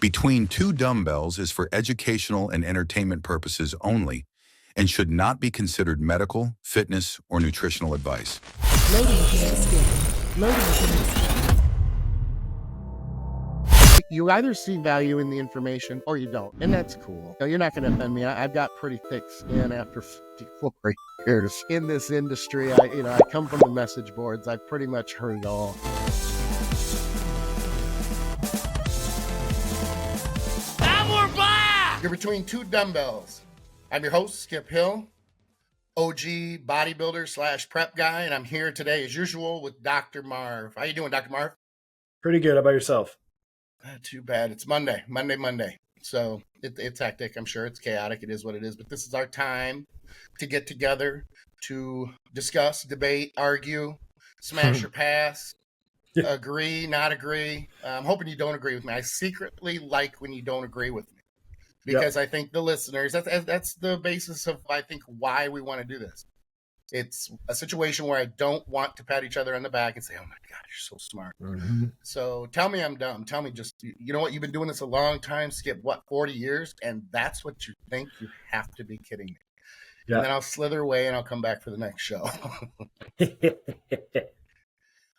between two dumbbells is for educational and entertainment purposes only and should not be considered medical, fitness, or nutritional advice. Loading to Loading to You either see value in the information or you don't, and that's cool. You're not going to offend me. I've got pretty thick skin after 54 years in this industry. I come from the message boards. I've pretty much heard it all. And we're back! You're between two dumbbells. I'm your host, Skip Hill, OG bodybuilder / prep guy, and I'm here today, as usual, with Dr. Marv. How you doing, Dr. Marv? Pretty good. How about yourself? Not too bad. It's Monday. So it's hectic. I'm sure it's chaotic. It is what it is. But this is our time to get together, to discuss, debate, argue, smash or pass, agree, not agree. I'm hoping you don't agree with me. I secretly like when you don't agree with me because I think the listeners, that's the basis of, I think, why we want to do this. It's a situation where I don't want to pat each other on the back and say, oh my God, you're so smart. Mm-hmm. So tell me I'm dumb. Tell me just, you know what? You've been doing this a long time, Skip, 40 years? And that's what you think? You have to be kidding me. Yeah. And then I'll slither away and I'll come back for the next show.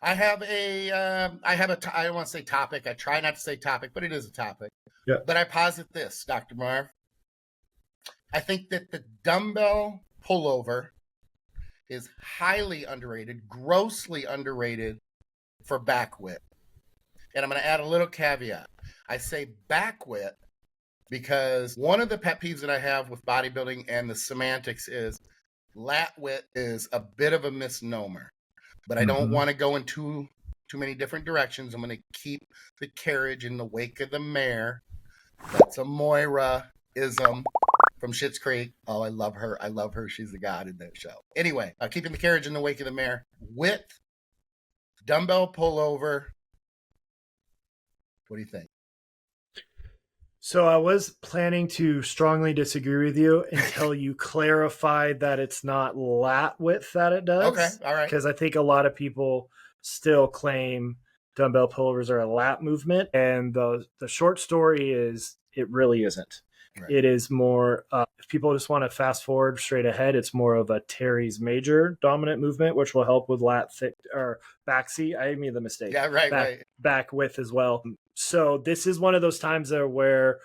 I don't want to say topic. I try not to say topic, but it is a topic. Yeah. But I posit this, Dr. Marv. I think that the dumbbell pullover is highly underrated, grossly underrated for back width. And I'm going to add a little caveat. I say back width because one of the pet peeves that I have with bodybuilding and the semantics is lat width is a bit of a misnomer. But I don't want to go in too many different directions. I'm going to keep the carriage in the wake of the mare. That's a Moira-ism from Schitt's Creek. Oh, I love her. She's the god in that show. Anyway, keeping the carriage in the wake of the mare. Width, dumbbell pullover. What do you think? So I was planning to strongly disagree with you until you clarified that it's not lat width that it does. Okay, all right. Because I think a lot of people still claim dumbbell pullovers are a lat movement. And the short story is it really isn't. Right. It is more, if people just want to fast forward straight ahead, it's more of a Teres major dominant movement, which will help with lat thick or back seat. I made the mistake. Yeah, right. Back width as well. So this is one of those times there where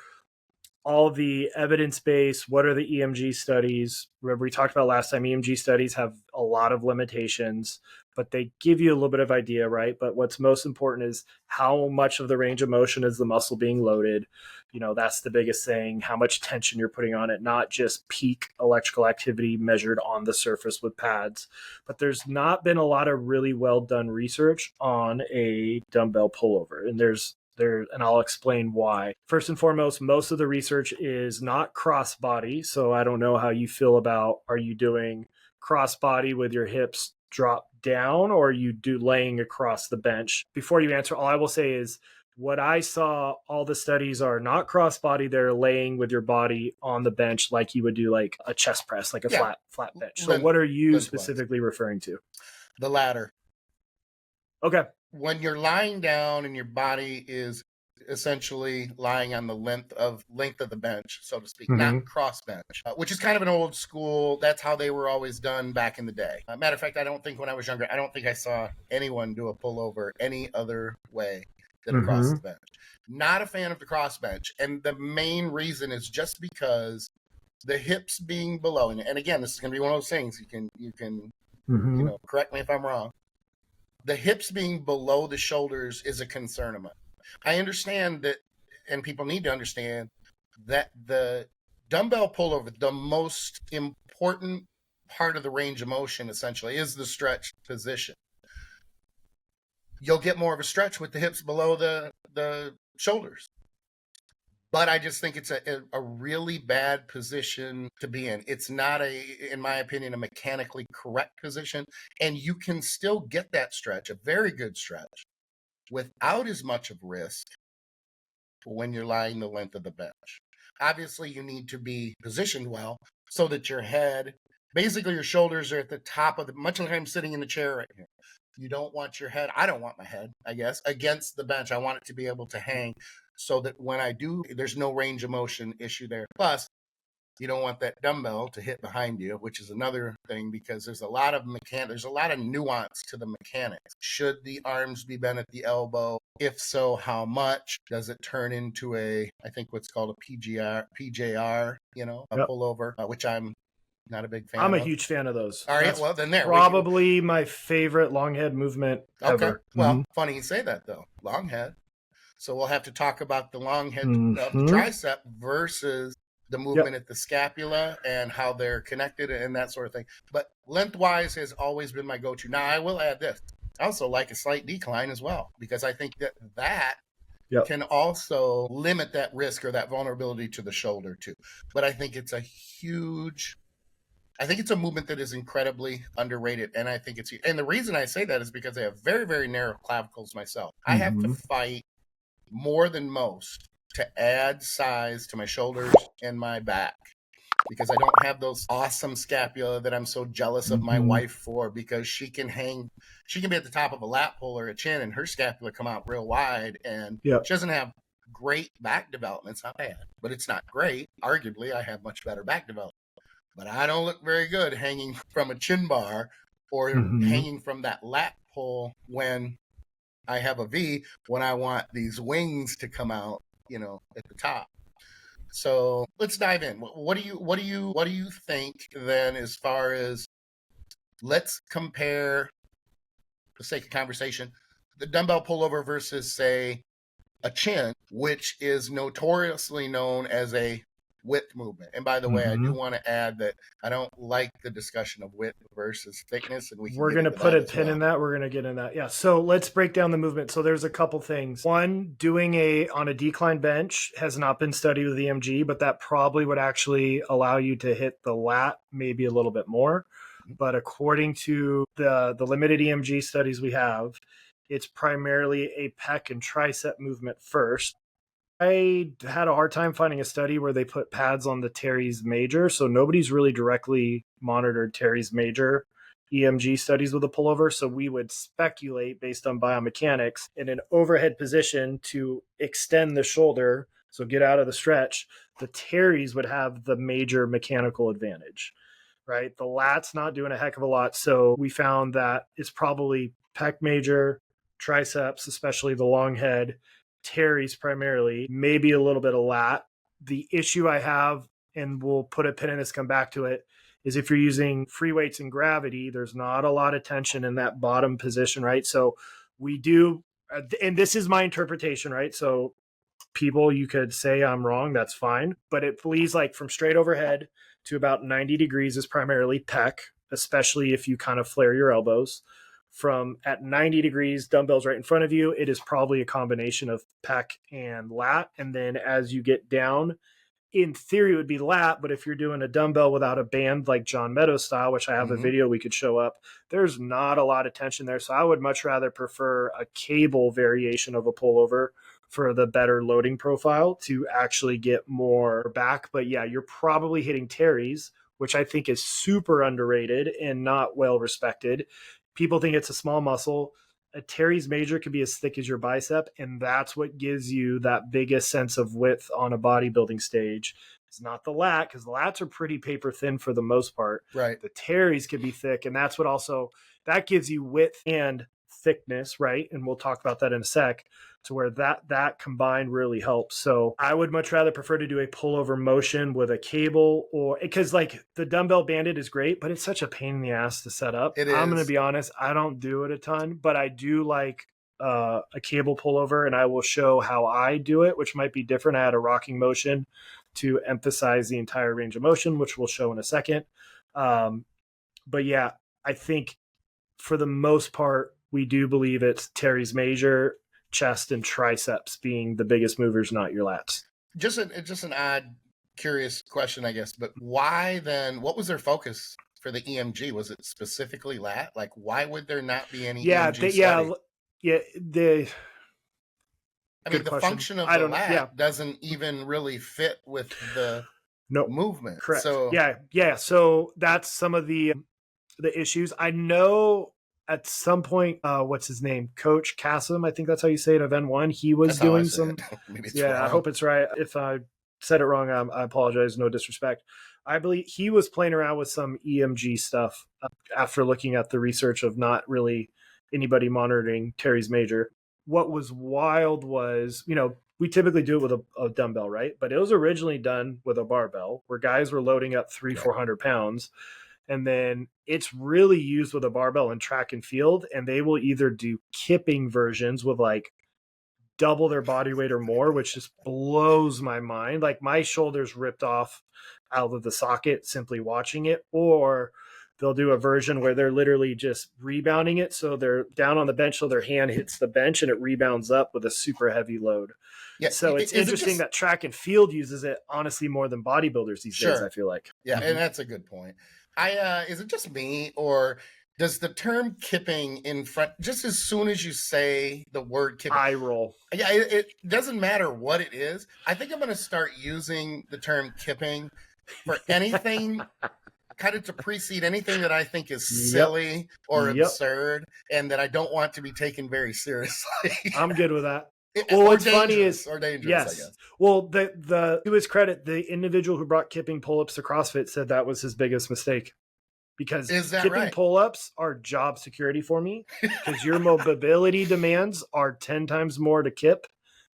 all the evidence base, what are the EMG studies? Remember we talked about last time, EMG studies have a lot of limitations, but they give you a little bit of idea, right? But what's most important is how much of the range of motion is the muscle being loaded. That's the biggest thing, how much tension you're putting on it, not just peak electrical activity measured on the surface with pads. But there's not been a lot of really well done research on a dumbbell pullover. And I'll explain why. First and foremost, most of the research is not cross-body. So I don't know how you feel about, are you doing cross-body with your hips drop down or you do laying across the bench? Before you answer, all I will say is what I saw, all the studies are not cross-body. They're laying with your body on the bench like you would do like a chest press, like a flat bench. So what are you specifically referring to? The latter. Okay. When you're lying down and your body is essentially lying on the length of the bench, so to speak, not cross bench, which is kind of an old school. That's how they were always done back in the day. Matter of fact, I don't think when I was younger, I saw anyone do a pullover any other way than across the bench. Not a fan of the cross bench. And the main reason is just because the hips being below, and again, this is going to be one of those things you can correct me if I'm wrong. The hips being below the shoulders is a concern of mine. I understand that, and people need to understand that the dumbbell pullover, the most important part of the range of motion essentially is the stretch position. You'll get more of a stretch with the hips below the shoulders. But I just think it's a really bad position to be in. It's not in my opinion, a mechanically correct position. And you can still get that stretch, a very good stretch, without as much of risk when you're lying the length of the bench. Obviously, you need to be positioned well so that your head, basically your shoulders are at the top of much like I'm sitting in the chair right here. You don't want your head, I don't want my head, I guess, against the bench. I want it to be able to hang so that when I do, there's no range of motion issue there. Plus, you don't want that dumbbell to hit behind you, which is another thing, because there's a lot of nuance to the mechanics. Should the arms be bent at the elbow? If so, how much? Does it turn into I think what's called a PJR, pullover, which I'm not a big fan of. I'm a huge fan of those. All right, well, then probably my favorite long head movement ever. Well, funny you say that, though. Long head. So we'll have to talk about the long head of the tricep versus the movement at the scapula and how they're connected and that sort of thing. But lengthwise has always been my go-to. Now, I will add this. I also like a slight decline as well, because I think that can also limit that risk or that vulnerability to the shoulder too. But I think it's a movement that is incredibly underrated. And and the reason I say that is because I have very, very narrow clavicles myself. I have to fight more than most to add size to my shoulders and my back, because I don't have those awesome scapula that I'm so jealous of my wife for, because she can be at the top of a lat pull or a chin and her scapula come out real wide, and she doesn't have great back development. It's not bad, but it's not great. Arguably, I have much better back development, but I don't look very good hanging from a chin bar or hanging from that lat pull when I have a V, when I want these wings to come out, at the top. So let's dive in. What do you think then, as far as, let's compare, for the sake of conversation, the dumbbell pullover versus, say, a chin, which is notoriously known as a width movement. And by the way, I do want to add that I don't like the discussion of width versus thickness, and we're going to put a pin in that. We're going to get in that. Yeah. So let's break down the movement. So there's a couple things. One, doing on a decline bench has not been studied with EMG, but that probably would actually allow you to hit the lat maybe a little bit more. But according to the limited EMG studies we have, it's primarily a pec and tricep movement first. I had a hard time finding a study where they put pads on the Teres major, so nobody's really directly monitored Teres major EMG studies with a pullover, so we would speculate based on biomechanics in an overhead position to extend the shoulder, so get out of the stretch. The Teres would have the major mechanical advantage, right? The lat's not doing a heck of a lot, so we found that it's probably pec major, triceps, especially the long head, Teres primarily, maybe a little bit of lat. The issue I have, and we'll put a pin in this, come back to it, is if you're using free weights and gravity, there's not a lot of tension in that bottom position, right? So we do, and this is my interpretation, right? So people, you could say I'm wrong, that's fine. But it bleeds like from straight overhead to about 90 degrees is primarily pec, especially if you kind of flare your elbows. From at 90 degrees, dumbbells right in front of you, it is probably a combination of pec and lat. And then as you get down, in theory, it would be lat. But if you're doing a dumbbell without a band like John Meadows style, which I have a video we could show up, there's not a lot of tension there. So I would much rather prefer a cable variation of a pullover for the better loading profile to actually get more back. But yeah, you're probably hitting Teres, which I think is super underrated and not well respected. People think it's a small muscle. A Teres major could be as thick as your bicep, and that's what gives you that biggest sense of width on a bodybuilding stage. It's not the lat, because the lats are pretty paper thin for the most part. Right. The Teres could be thick, and that's what also, that gives you width and thickness, right? And we'll talk about that in a sec, to where that combined really helps. So I would much rather prefer to do a pullover motion with a cable, or because like the dumbbell banded is great, but it's such a pain in the ass to set up. It is. I'm going to be honest, I don't do it a ton, but I do like a cable pullover, and I will show how I do it, which might be different. I had a rocking motion to emphasize the entire range of motion, which we'll show in a second. But yeah, I think for the most part, we do believe it's Teres major, chest, and triceps being the biggest movers, not your lats. Just an odd, curious question, I guess. But why then? What was their focus for the EMG? Was it specifically lat? Like, why would there not be any? EMG study? I mean, the function of the lat doesn't even really fit with the movement. Correct. So yeah. So that's some of the issues. I know at some point, what's his name? Coach Kassem, I think that's how you say it, of N1. He was doing some. Yeah, wrong. I hope it's right. If I said it wrong, I apologize. No disrespect. I believe he was playing around with some EMG stuff after looking at the research of not really anybody monitoring Teres major. What was wild was, we typically do it with a dumbbell, right? But it was originally done with a barbell where guys were loading up 400 pounds. And then it's really used with a barbell in track and field. And they will either do kipping versions with like double their body weight or more, which just blows my mind. Like my shoulders ripped off out of the socket simply watching it. Or they'll do a version where they're literally just rebounding it. So they're down on the bench, so their hand hits the bench and it rebounds up with a super heavy load. Yeah, so it's interesting that track and field uses it, honestly, more than bodybuilders these days, I feel like. Yeah, and that's a good point. Is it just me, or does the term kipping in front, just as soon as you say the word kipping, eye roll? Yeah, it doesn't matter what it is. I think I'm going to start using the term kipping for anything kind of to precede anything that I think is silly or absurd and that I don't want to be taken very seriously. I'm good with that. Well, what's funny is, or dangerous, yes. I guess. Well, to his credit, the individual who brought kipping pull-ups to CrossFit said that was his biggest mistake, because kipping pull-ups are job security for me, because your mobility demands are 10 times more to kip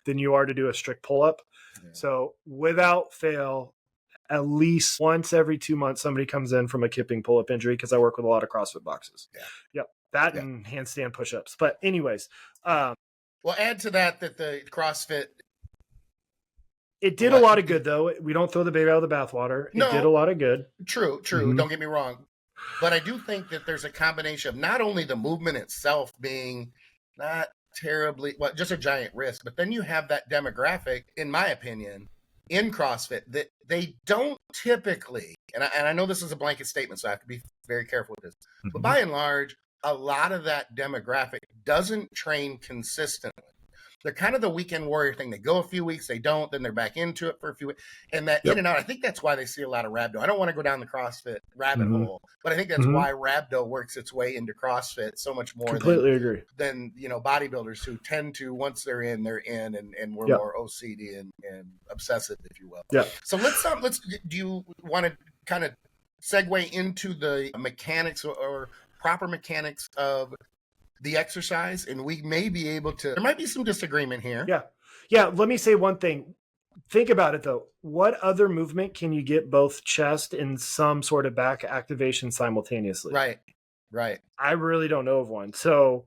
than you are to do a strict pull-up. Yeah. So without fail, at least once every 2 months, somebody comes in from a kipping pull-up injury, because I work with a lot of CrossFit boxes. Yeah. Yep. That and handstand push-ups. But anyways, well, add to that the CrossFit. It did a lot of good, though. We don't throw the baby out of the bathwater. It did a lot of good. True. Mm-hmm. Don't get me wrong. But I do think that there's a combination of not only the movement itself being not terribly, just a giant risk, but then you have that demographic, in my opinion, in CrossFit that they don't typically, and I know this is a blanket statement, so I have to be very careful with this, but by and large, a lot of that demographic doesn't train consistently. They're kind of the weekend warrior thing. They go a few weeks, they don't, then they're back into it for a few weeks. And that in and out, I think that's why they see a lot of rhabdo. I don't want to go down the CrossFit rabbit hole, but I think that's why rhabdo works its way into CrossFit so much more than bodybuilders who tend to, once they're in, and we're more OCD and obsessive, if you will. Yeah. So let's do you want to kind of segue into the mechanics or proper mechanics of the exercise, and we may be able to, there might be some disagreement here. Yeah. Let me say one thing. Think about it though. What other movement can you get both chest and some sort of back activation simultaneously? Right. I really don't know of one. So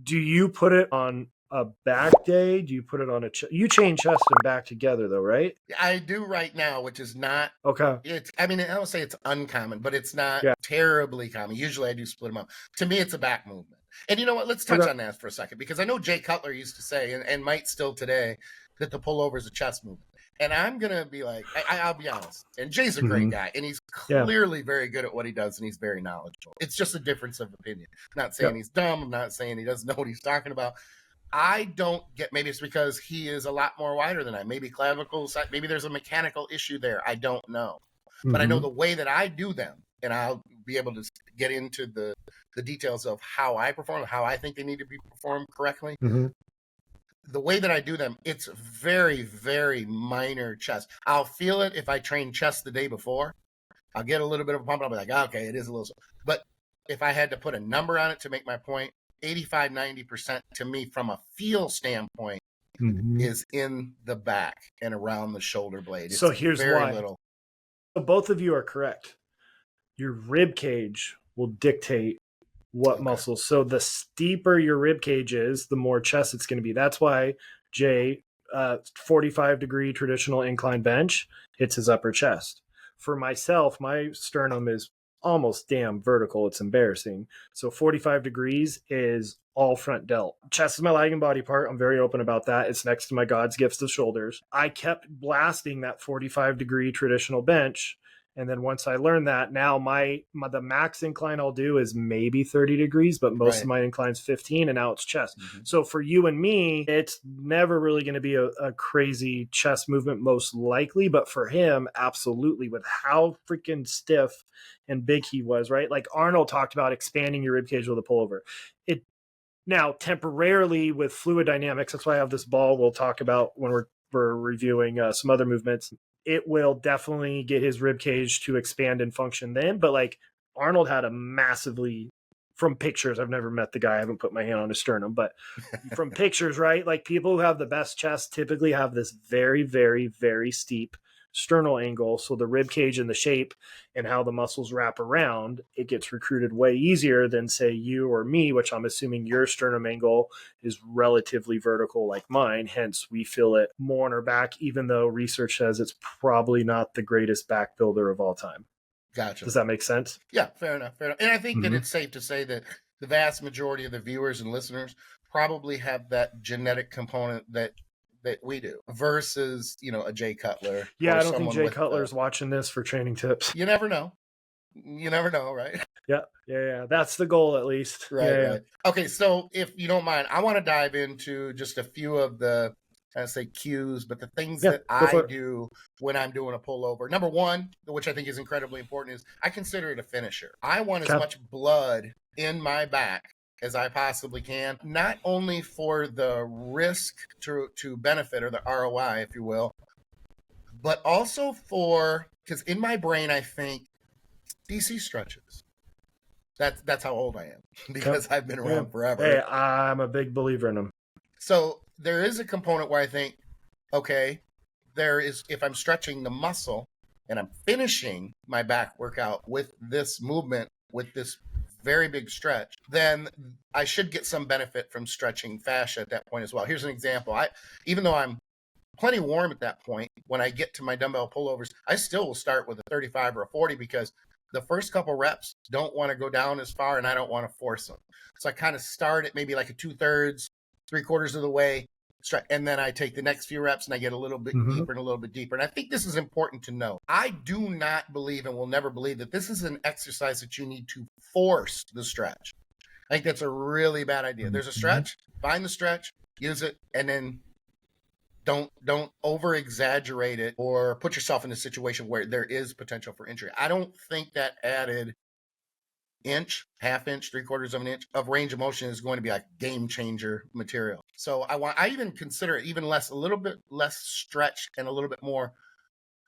do you put it on a back day? Do you put it on you chain chest and back together though, right? I do right now, which is not okay. I don't say it's uncommon, but it's not terribly common. Usually I do split them up. To me, it's a back movement. And you know what? Let's touch on that for a second, because I know Jay Cutler used to say, and might still today, that the pullover is a chest movement. And I'm going to be like, I'll be honest. And Jay's a great guy, and he's clearly very good at what he does, and he's very knowledgeable. It's just a difference of opinion. I'm not saying he's dumb. I'm not saying he doesn't know what he's talking about. I don't get, maybe it's because he is a lot more wider than I. Maybe clavicles, maybe there's a mechanical issue there. I don't know. But I know the way that I do them, and I'll be able to get into the details of how I perform, how I think they need to be performed correctly. The way that I do them, it's very, very minor chest. I'll feel it if I train chest the day before. I'll get a little bit of a pump. I'll be like, okay, it is a little. But if I had to put a number on it to make my point, 85, 90% to me from a feel standpoint is in the back and around the shoulder blade. It's so here's very why. Little. So both of you are correct. Your rib cage will dictate what muscles. So the steeper your rib cage is, the more chest it's going to be. That's why Jay, 45-degree traditional incline bench hits his upper chest. For myself, my sternum is almost damn vertical. It's embarrassing. So 45 degrees is all front delt. Chest is my lagging body part. I'm very open about that. It's next to my God's gifts of shoulders. I kept blasting that 45-degree traditional bench And then once I learned that, now the max incline I'll do is maybe 30 degrees, but most of my incline's 15, and now it's chest. So for you and me, it's never really going to be a crazy chest movement, most likely. But for him, absolutely, with how freaking stiff and big he was, right? Like Arnold talked about expanding your rib cage with a pullover. Now, temporarily with fluid dynamics, that's why I have this ball we'll talk about when we're reviewing some other movements. It will definitely get his rib cage to expand and function then. But like Arnold had a massively, from pictures, I've never met the guy, I haven't put my hand on his sternum, but from pictures, right? Like people who have the best chest typically have this very, very, very steep sternal angle. So the rib cage and the shape and how the muscles wrap around, it gets recruited way easier than say you or me, which I'm assuming your sternum angle is relatively vertical like mine. Hence we feel it more on our back, even though research says it's probably not the greatest back builder of all time. Gotcha. Does that make sense? Yeah, fair enough. And I think that it's safe to say that the vast majority of the viewers and listeners probably have that genetic component that we do versus, a Jay Cutler. Yeah, I don't think Jay Cutler's watching this for training tips. You never know. You never know, right? Yeah. That's the goal, at least. Right. Okay, so if you don't mind, I want to dive into just a few of the, I say cues, but the things that I do when I'm doing a pullover. Number one, which I think is incredibly important, is I consider it a finisher. I want as much blood in my back as I possibly can, not only for the risk to benefit, or the ROI, if you will, but also because in my brain, I think DC stretches. That's how old I am, because I've been around forever. Hey, I'm a big believer in them. So there is a component where I think, okay, if I'm stretching the muscle and I'm finishing my back workout with this movement, with this very big stretch, then I should get some benefit from stretching fascia at that point as well. Here's an example. Even though I'm plenty warm at that point, when I get to my dumbbell pullovers, I still will start with a 35 or a 40, because the first couple reps don't want to go down as far and I don't want to force them. So I kind of start at maybe like a 2/3, 3/4 of the way, and then I take the next few reps and I get a little bit deeper and a little bit deeper. And I think this is important to know. I do not believe, and will never believe, that this is an exercise that you need to force the stretch. I think that's a really bad idea. There's a stretch, find the stretch, use it, and then don't over exaggerate it or put yourself in a situation where there is potential for injury. I don't think that added inch, half inch, 3/4 of an inch of range of motion is going to be like game changer material. So I even consider it even less, a little bit less stretch and a little bit more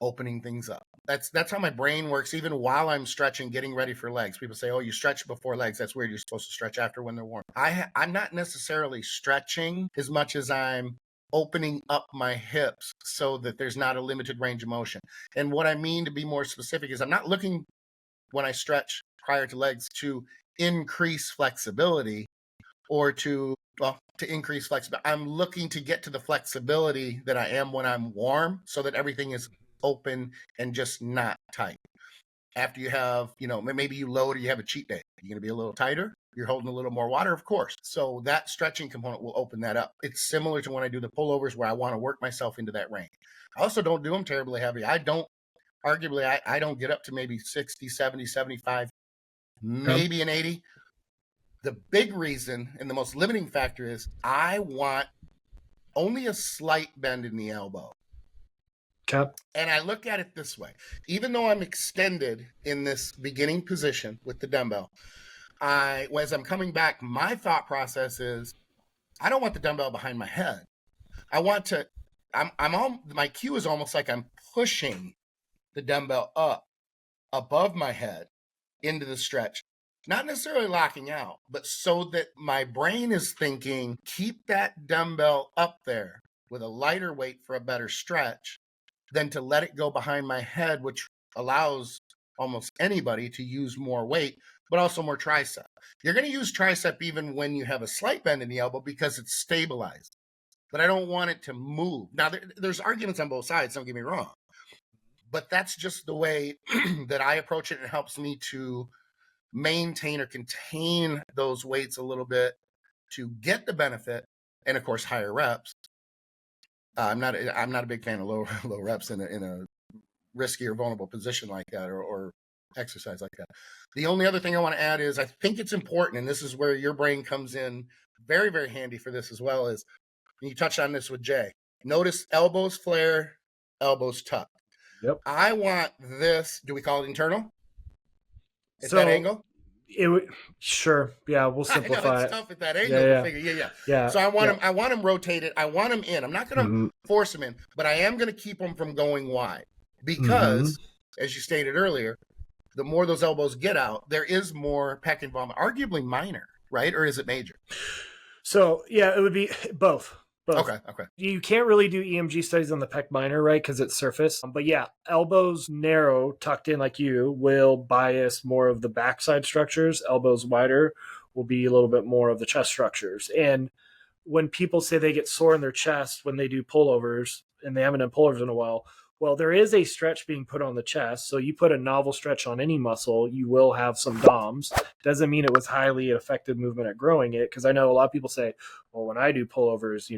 opening things up. That's how my brain works. Even while I'm stretching, getting ready for legs, people say, "Oh, you stretch before legs. That's weird. You're supposed to stretch after when they're warm." I'm not necessarily stretching as much as I'm opening up my hips so that there's not a limited range of motion. And what I mean, to be more specific, is I'm not looking, when I stretch prior to legs, to increase flexibility or to increase flexibility. I'm looking to get to the flexibility that I am when I'm warm, so that everything is open and just not tight. After you have, maybe you load or you have a cheat day, you're going to be a little tighter. You're holding a little more water, of course. So that stretching component will open that up. It's similar to when I do the pullovers, where I want to work myself into that range. I also don't do them terribly heavy. I don't get up to maybe 60, 70, 75, maybe an 80. The big reason and the most limiting factor is I want only a slight bend in the elbow. And I look at it this way. Even though I'm extended in this beginning position with the dumbbell, as I'm coming back, my thought process is, I don't want the dumbbell behind my head. I want to, my cue is almost like I'm pushing the dumbbell up above my head into the stretch, not necessarily locking out, but so that my brain is thinking, keep that dumbbell up there with a lighter weight for a better stretch, than to let it go behind my head, which allows almost anybody to use more weight, but also more tricep. You're going to use tricep even when you have a slight bend in the elbow, because it's stabilized. But I don't want it to move. Now, there's arguments on both sides, don't get me wrong. But that's just the way that I approach it. And it helps me to maintain or contain those weights a little bit to get the benefit, and of course, higher reps. I'm not a big fan of low reps in a risky or vulnerable position like that, or exercise like that. The only other thing I want to add is I think it's important, and this is where your brain comes in very, very handy for this as well, is you touched on this with Jay. Notice elbows flare, elbows tuck. Yep. I want this. Do we call it internal? At So that angle? it would, sure. Yeah, we'll I know simplify it's it. tough at that angle Yeah, to yeah. figure. Yeah. So I want yeah. him. I want him rotated. I want him in. I'm not going to Mhm. force him in, but I am going to keep him from going wide because, as you stated earlier, the more those elbows get out, there is more pec involvement. Arguably minor, right? Or is it major? So yeah, it would be both. Both. Okay. You can't really do EMG studies on the pec minor, right? Because it's surface. But yeah, elbows narrow, tucked in like you, will bias more of the backside structures. Elbows wider will be a little bit more of the chest structures. And when people say they get sore in their chest when they do pullovers, and they haven't done pullovers in a while, well, there is a stretch being put on the chest. So you put a novel stretch on any muscle, you will have some DOMs. Doesn't mean it was highly effective movement at growing it. Because I know a lot of people say, well, when I do pullovers,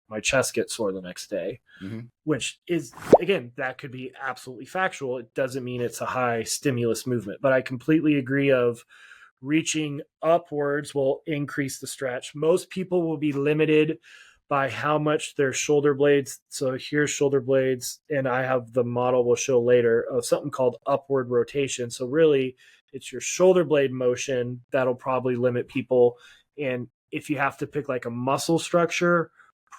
my chest gets sore the next day, which is, again, that could be absolutely factual. It doesn't mean it's a high stimulus movement. But I completely agree of reaching upwards will increase the stretch. Most people will be limited by how much their shoulder blades. So here's shoulder blades, and I have the model we'll show later of something called upward rotation. So really, it's your shoulder blade motion that'll probably limit people. And if you have to pick like a muscle structure,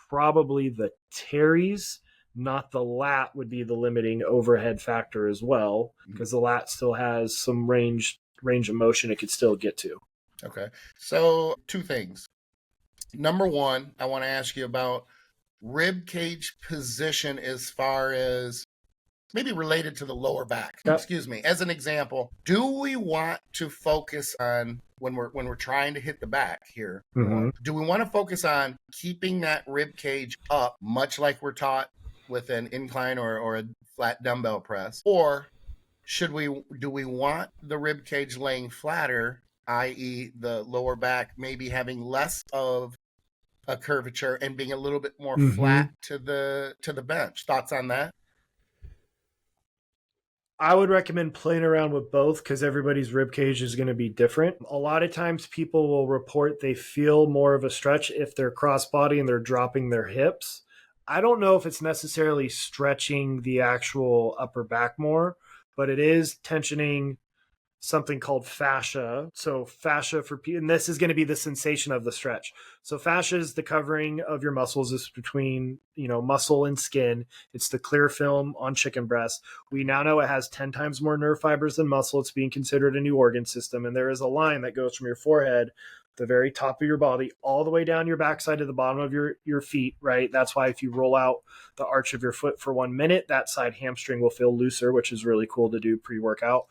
probably the Teres, not the lat, would be the limiting overhead factor as well, because the lat still has some range of motion it could still get to. Okay. So 2 things. Number 1, I want to ask you about rib cage position as far as maybe related to the lower back. Yep. Excuse me. As an example, do we want to focus on when we're trying to hit the back here? Do we want to focus on keeping that rib cage up, much like we're taught with an incline or a flat dumbbell press, or do we want the rib cage laying flatter, i.e. the lower back maybe having less of a curvature and being a little bit more flat to the bench? Thoughts on that? I would recommend playing around with both because everybody's rib cage is going to be different. A lot of times people will report they feel more of a stretch if they're crossbody and they're dropping their hips. I don't know if it's necessarily stretching the actual upper back more, but it is tensioning something called fascia. So fascia and this is going to be the sensation of the stretch. So fascia is the covering of your muscles. It's between, muscle and skin. It's the clear film on chicken breast. We now know it has 10 times more nerve fibers than muscle. It's being considered a new organ system. And there is a line that goes from your forehead, the very top of your body, all the way down your backside to the bottom of your feet, right? That's why if you roll out the arch of your foot for 1 minute, that side hamstring will feel looser, which is really cool to do pre-workout.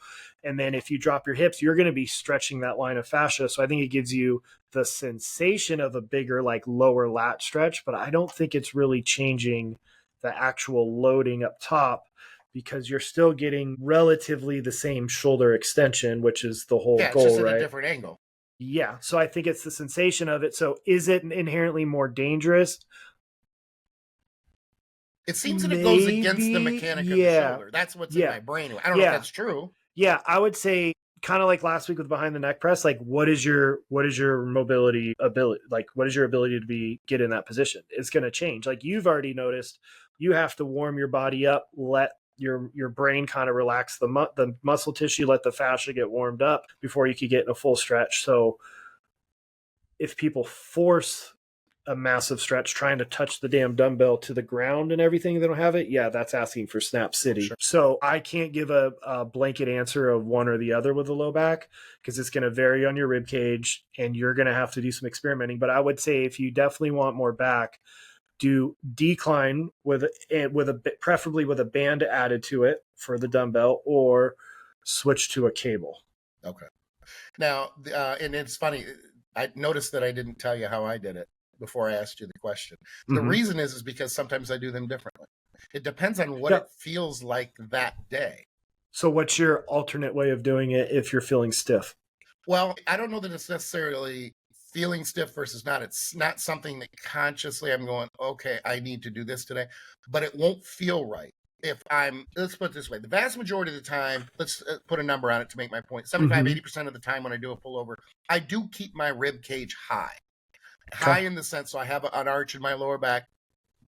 And then if you drop your hips, you're going to be stretching that line of fascia. So I think it gives you the sensation of a bigger, like lower lat stretch, but I don't think it's really changing the actual loading up top because you're still getting relatively the same shoulder extension, which is the whole goal, just at right? a different angle. Yeah. So I think it's the sensation of it. So is it inherently more dangerous? It seems that it goes against the mechanic of the shoulder. That's what's in my brain. I don't know if that's true. Yeah, I would say kind of like last week with behind the neck press, like what is your mobility ability? Like what is your ability to get in that position? It's going to change. Like you've already noticed, you have to warm your body up, let your brain kind of relax the muscle tissue, let the fascia get warmed up before you could get in a full stretch. So if people force a massive stretch trying to touch the damn dumbbell to the ground and everything, they don't have it. Yeah, that's asking for Snap City. Sure. So I can't give a blanket answer of one or the other with the low back because it's going to vary on your rib cage and you're going to have to do some experimenting. But I would say if you definitely want more back, do decline preferably with a band added to it for the dumbbell, or switch to a cable. Okay. Now, and it's funny, I noticed that I didn't tell you how I did it before I asked you the question. The reason is because sometimes I do them differently. It depends on what it feels like that day. So what's your alternate way of doing it if you're feeling stiff? Well, I don't know that it's necessarily feeling stiff versus not. It's not something that consciously I'm going, okay, I need to do this today, but it won't feel right. if let's put it this way, the vast majority of the time, let's put a number on it to make my point, 75-80% of the time when I do a pullover, I do keep my rib cage high in the sense, so I have an arch in my lower back.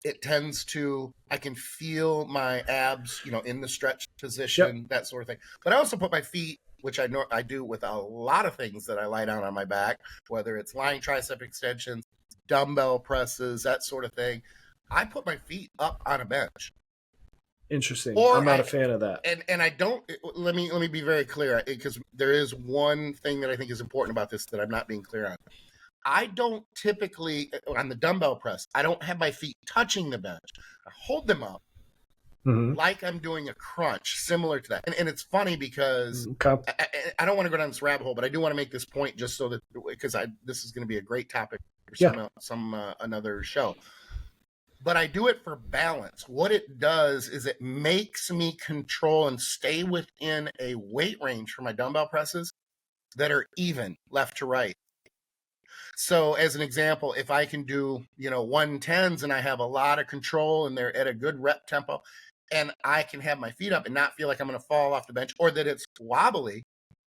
It tends to, I can feel my abs, in the stretch position, that sort of thing. But I also put my feet, which I know I do with a lot of things that I lie down on my back, whether it's lying tricep extensions, dumbbell presses, that sort of thing. I put my feet up on a bench. Interesting. I'm not a fan of that. And I don't, let me be very clear, because there is one thing that I think is important about this that I'm not being clear on. I don't typically, on the dumbbell press, I don't have my feet touching the bench. I hold them up like I'm doing a crunch, similar to that. And it's funny because I don't want to go down this rabbit hole, but I do want to make this point just so that, because this is going to be a great topic for another show. But I do it for balance. What it does is it makes me control and stay within a weight range for my dumbbell presses that are even left to right. So as an example, if I can do, 110s and I have a lot of control and they're at a good rep tempo, and I can have my feet up and not feel like I'm going to fall off the bench or that it's wobbly,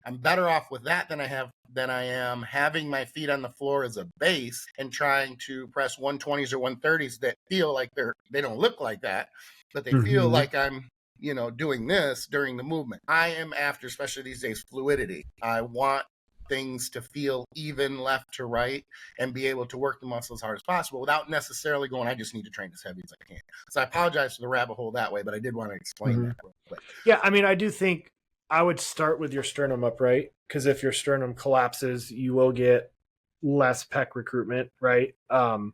I'm better off with that than I am having my feet on the floor as a base and trying to press 120s or 130s that feel like they don't look like that, but they feel like I'm, doing this during the movement. I am after, especially these days, fluidity. I want things to feel even left to right and be able to work the muscle as hard as possible without necessarily going, I just need to train as heavy as I can. So I apologize for the rabbit hole that way, but I did want to explain that real quick. Yeah, I mean, I do think I would start with your sternum upright, because if your sternum collapses, you will get less pec recruitment, right? And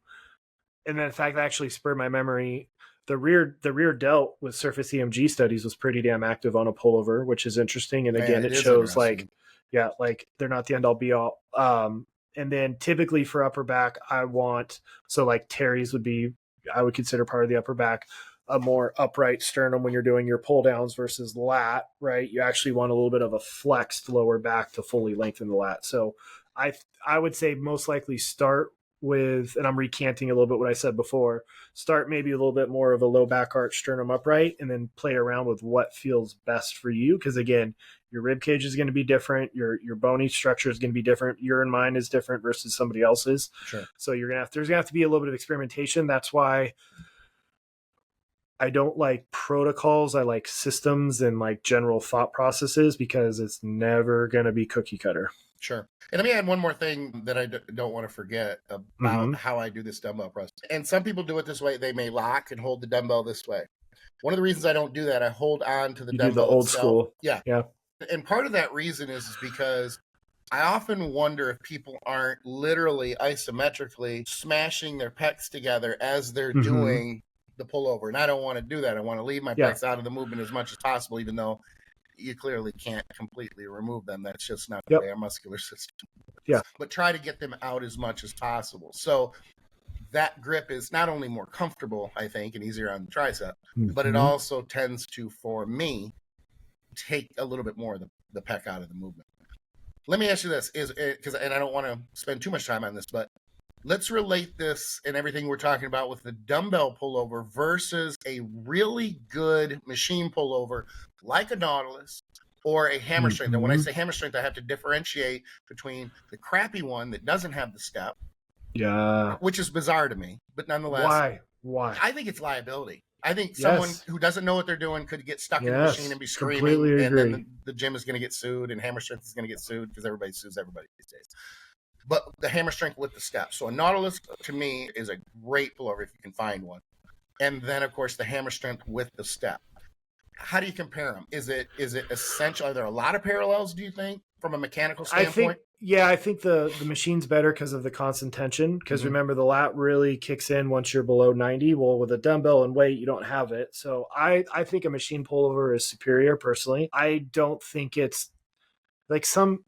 then in fact, that actually spurred my memory. The rear delt with surface EMG studies was pretty damn active on a pullover, which is interesting. And again, it shows like they're not the end all be all. And then typically for upper back, Teres I would consider part of the upper back, a more upright sternum when you're doing your pull downs versus lat, right? You actually want a little bit of a flexed lower back to fully lengthen the lat. So I would say most likely start with, and I'm recanting a little bit what I said before, start maybe a little bit more of a low back arch sternum upright, and then play around with what feels best for you. Because again, your rib cage is going to be different. Your bony structure is going to be different. Your and mine is different versus somebody else's. Sure. So there's going to have to be a little bit of experimentation. That's why I don't like protocols. I like systems and like general thought processes, because it's never going to be cookie cutter. Sure. And let me add one more thing that I don't want to forget about how I do this dumbbell press. And some people do it this way. They may lock and hold the dumbbell this way. One of the reasons I don't do that, I hold on to the dumbbell do the old itself. school. Yeah. And part of that reason is because I often wonder if people aren't literally isometrically smashing their pecs together as they're doing the pullover. And I don't want to do that. I want to leave my pecs out of the movement as much as possible, even though you clearly can't completely remove them. That's just not the way our muscular system works. Yeah. But try to get them out as much as possible. So that grip is not only more comfortable, I think, and easier on the tricep, but it also tends to, for me, take a little bit more of the pec out of the movement. Let me ask you this, and I don't want to spend too much time on this, but let's relate this and everything we're talking about with the dumbbell pullover versus a really good machine pullover like a Nautilus or a hammer strength. And when I say hammer strength, I have to differentiate between the crappy one that doesn't have the step, which is bizarre to me, but nonetheless, why? I think it's liability. I think someone who doesn't know what they're doing could get stuck in the machine and be screaming, and then the gym is going to get sued, and hammer strength is going to get sued because everybody sues everybody these days. But the hammer strength with the step. So a Nautilus, to me, is a great pullover if you can find one. And then, of course, the hammer strength with the step. How do you compare them? Is it essential? Are there a lot of parallels, do you think, from a mechanical standpoint? I think the machine's better because of the constant tension. Because remember, the lat really kicks in once you're below 90. Well, with a dumbbell and weight, you don't have it. So I think a machine pullover is superior, personally. I don't think it's like some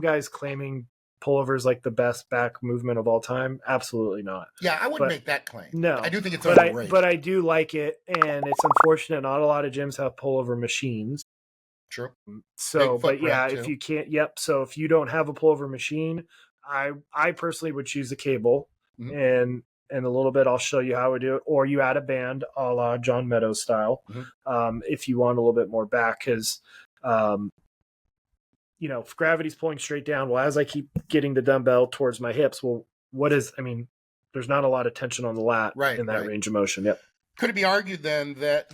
guys claiming pullover is like the best back movement of all time. Absolutely not. Yeah, I wouldn't make that claim. No, I do think it's overrated. But I do like it, and it's unfortunate not a lot of gyms have pullover machines. True. So, but yeah, if you can't, so if you don't have a pullover machine, I personally would choose a cable and in a little bit I'll show you how we do it, or you add a band a la John Meadows style, if you want a little bit more back, because if gravity's pulling straight down, well, as I keep getting the dumbbell towards my hips, well, there's not a lot of tension on the lat in that range of motion. Yep. Could it be argued then that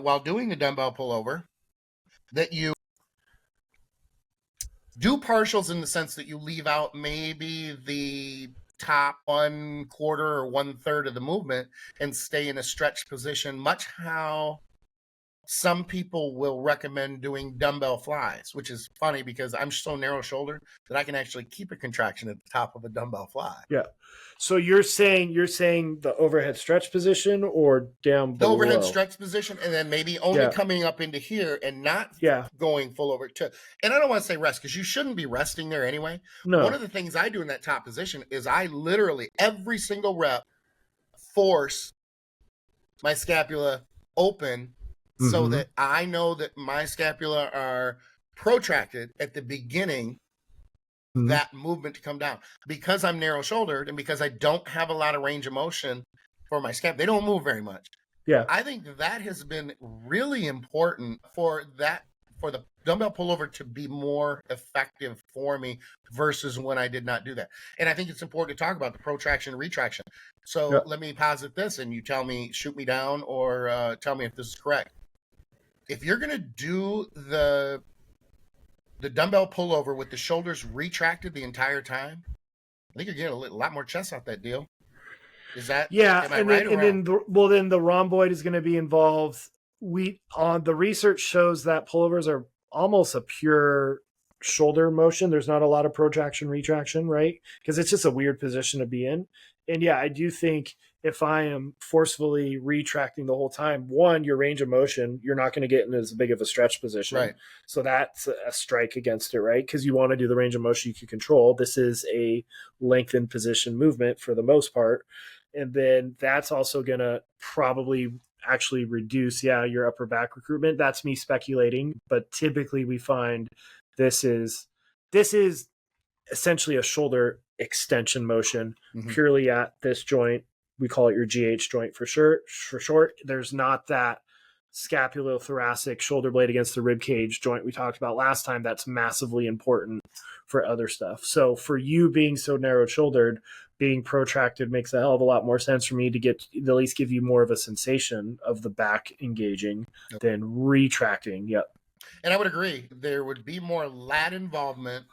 while doing the dumbbell pullover, that you do partials in the sense that you leave out maybe the top 1/4 or 1/3 of the movement and stay in a stretched position, much how some people will recommend doing dumbbell flies, which is funny because I'm so narrow shouldered that I can actually keep a contraction at the top of a dumbbell fly. Yeah. So you're saying the overhead stretch position or down below? The overhead stretch position, and then maybe only coming up into here and not going full over to. And I don't want to say rest because you shouldn't be resting there anyway. No. One of the things I do in that top position is I literally every single rep force my scapula open so that I know that my scapula are protracted at the beginning. That movement to come down, because I'm narrow shouldered and because I don't have a lot of range of motion for my scap. They don't move very much. Yeah. I think that has been really important for the dumbbell pullover to be more effective for me versus when I did not do that. And I think it's important to talk about the protraction and retraction. So let me posit this and you tell me, shoot me down or tell me if this is correct. If you're going to do the dumbbell pullover with the shoulders retracted the entire time, I think you're getting a lot more chest out that deal. Is that then the rhomboid is going to be involved. The research shows that pullovers are almost a pure shoulder motion. There's not a lot of protraction retraction, right? Because it's just a weird position to be in. And I do think if I am forcefully retracting the whole time, one, your range of motion, you're not going to get in as big of a stretch position. Right. So that's a strike against it, right? Because you want to do the range of motion you can control. This is a lengthened position movement for the most part. And then that's also going to probably actually reduce, your upper back recruitment. That's me speculating. But typically we find this is essentially a shoulder extension motion purely at this joint. We call it your GH joint for short. There's not that scapulothoracic shoulder blade against the rib cage joint we talked about last time. That's massively important for other stuff. So for you being so narrow shouldered, being protracted makes a hell of a lot more sense for me to at least give you more of a sensation of the back engaging than retracting. Yep. And I would agree. There would be more lat involvement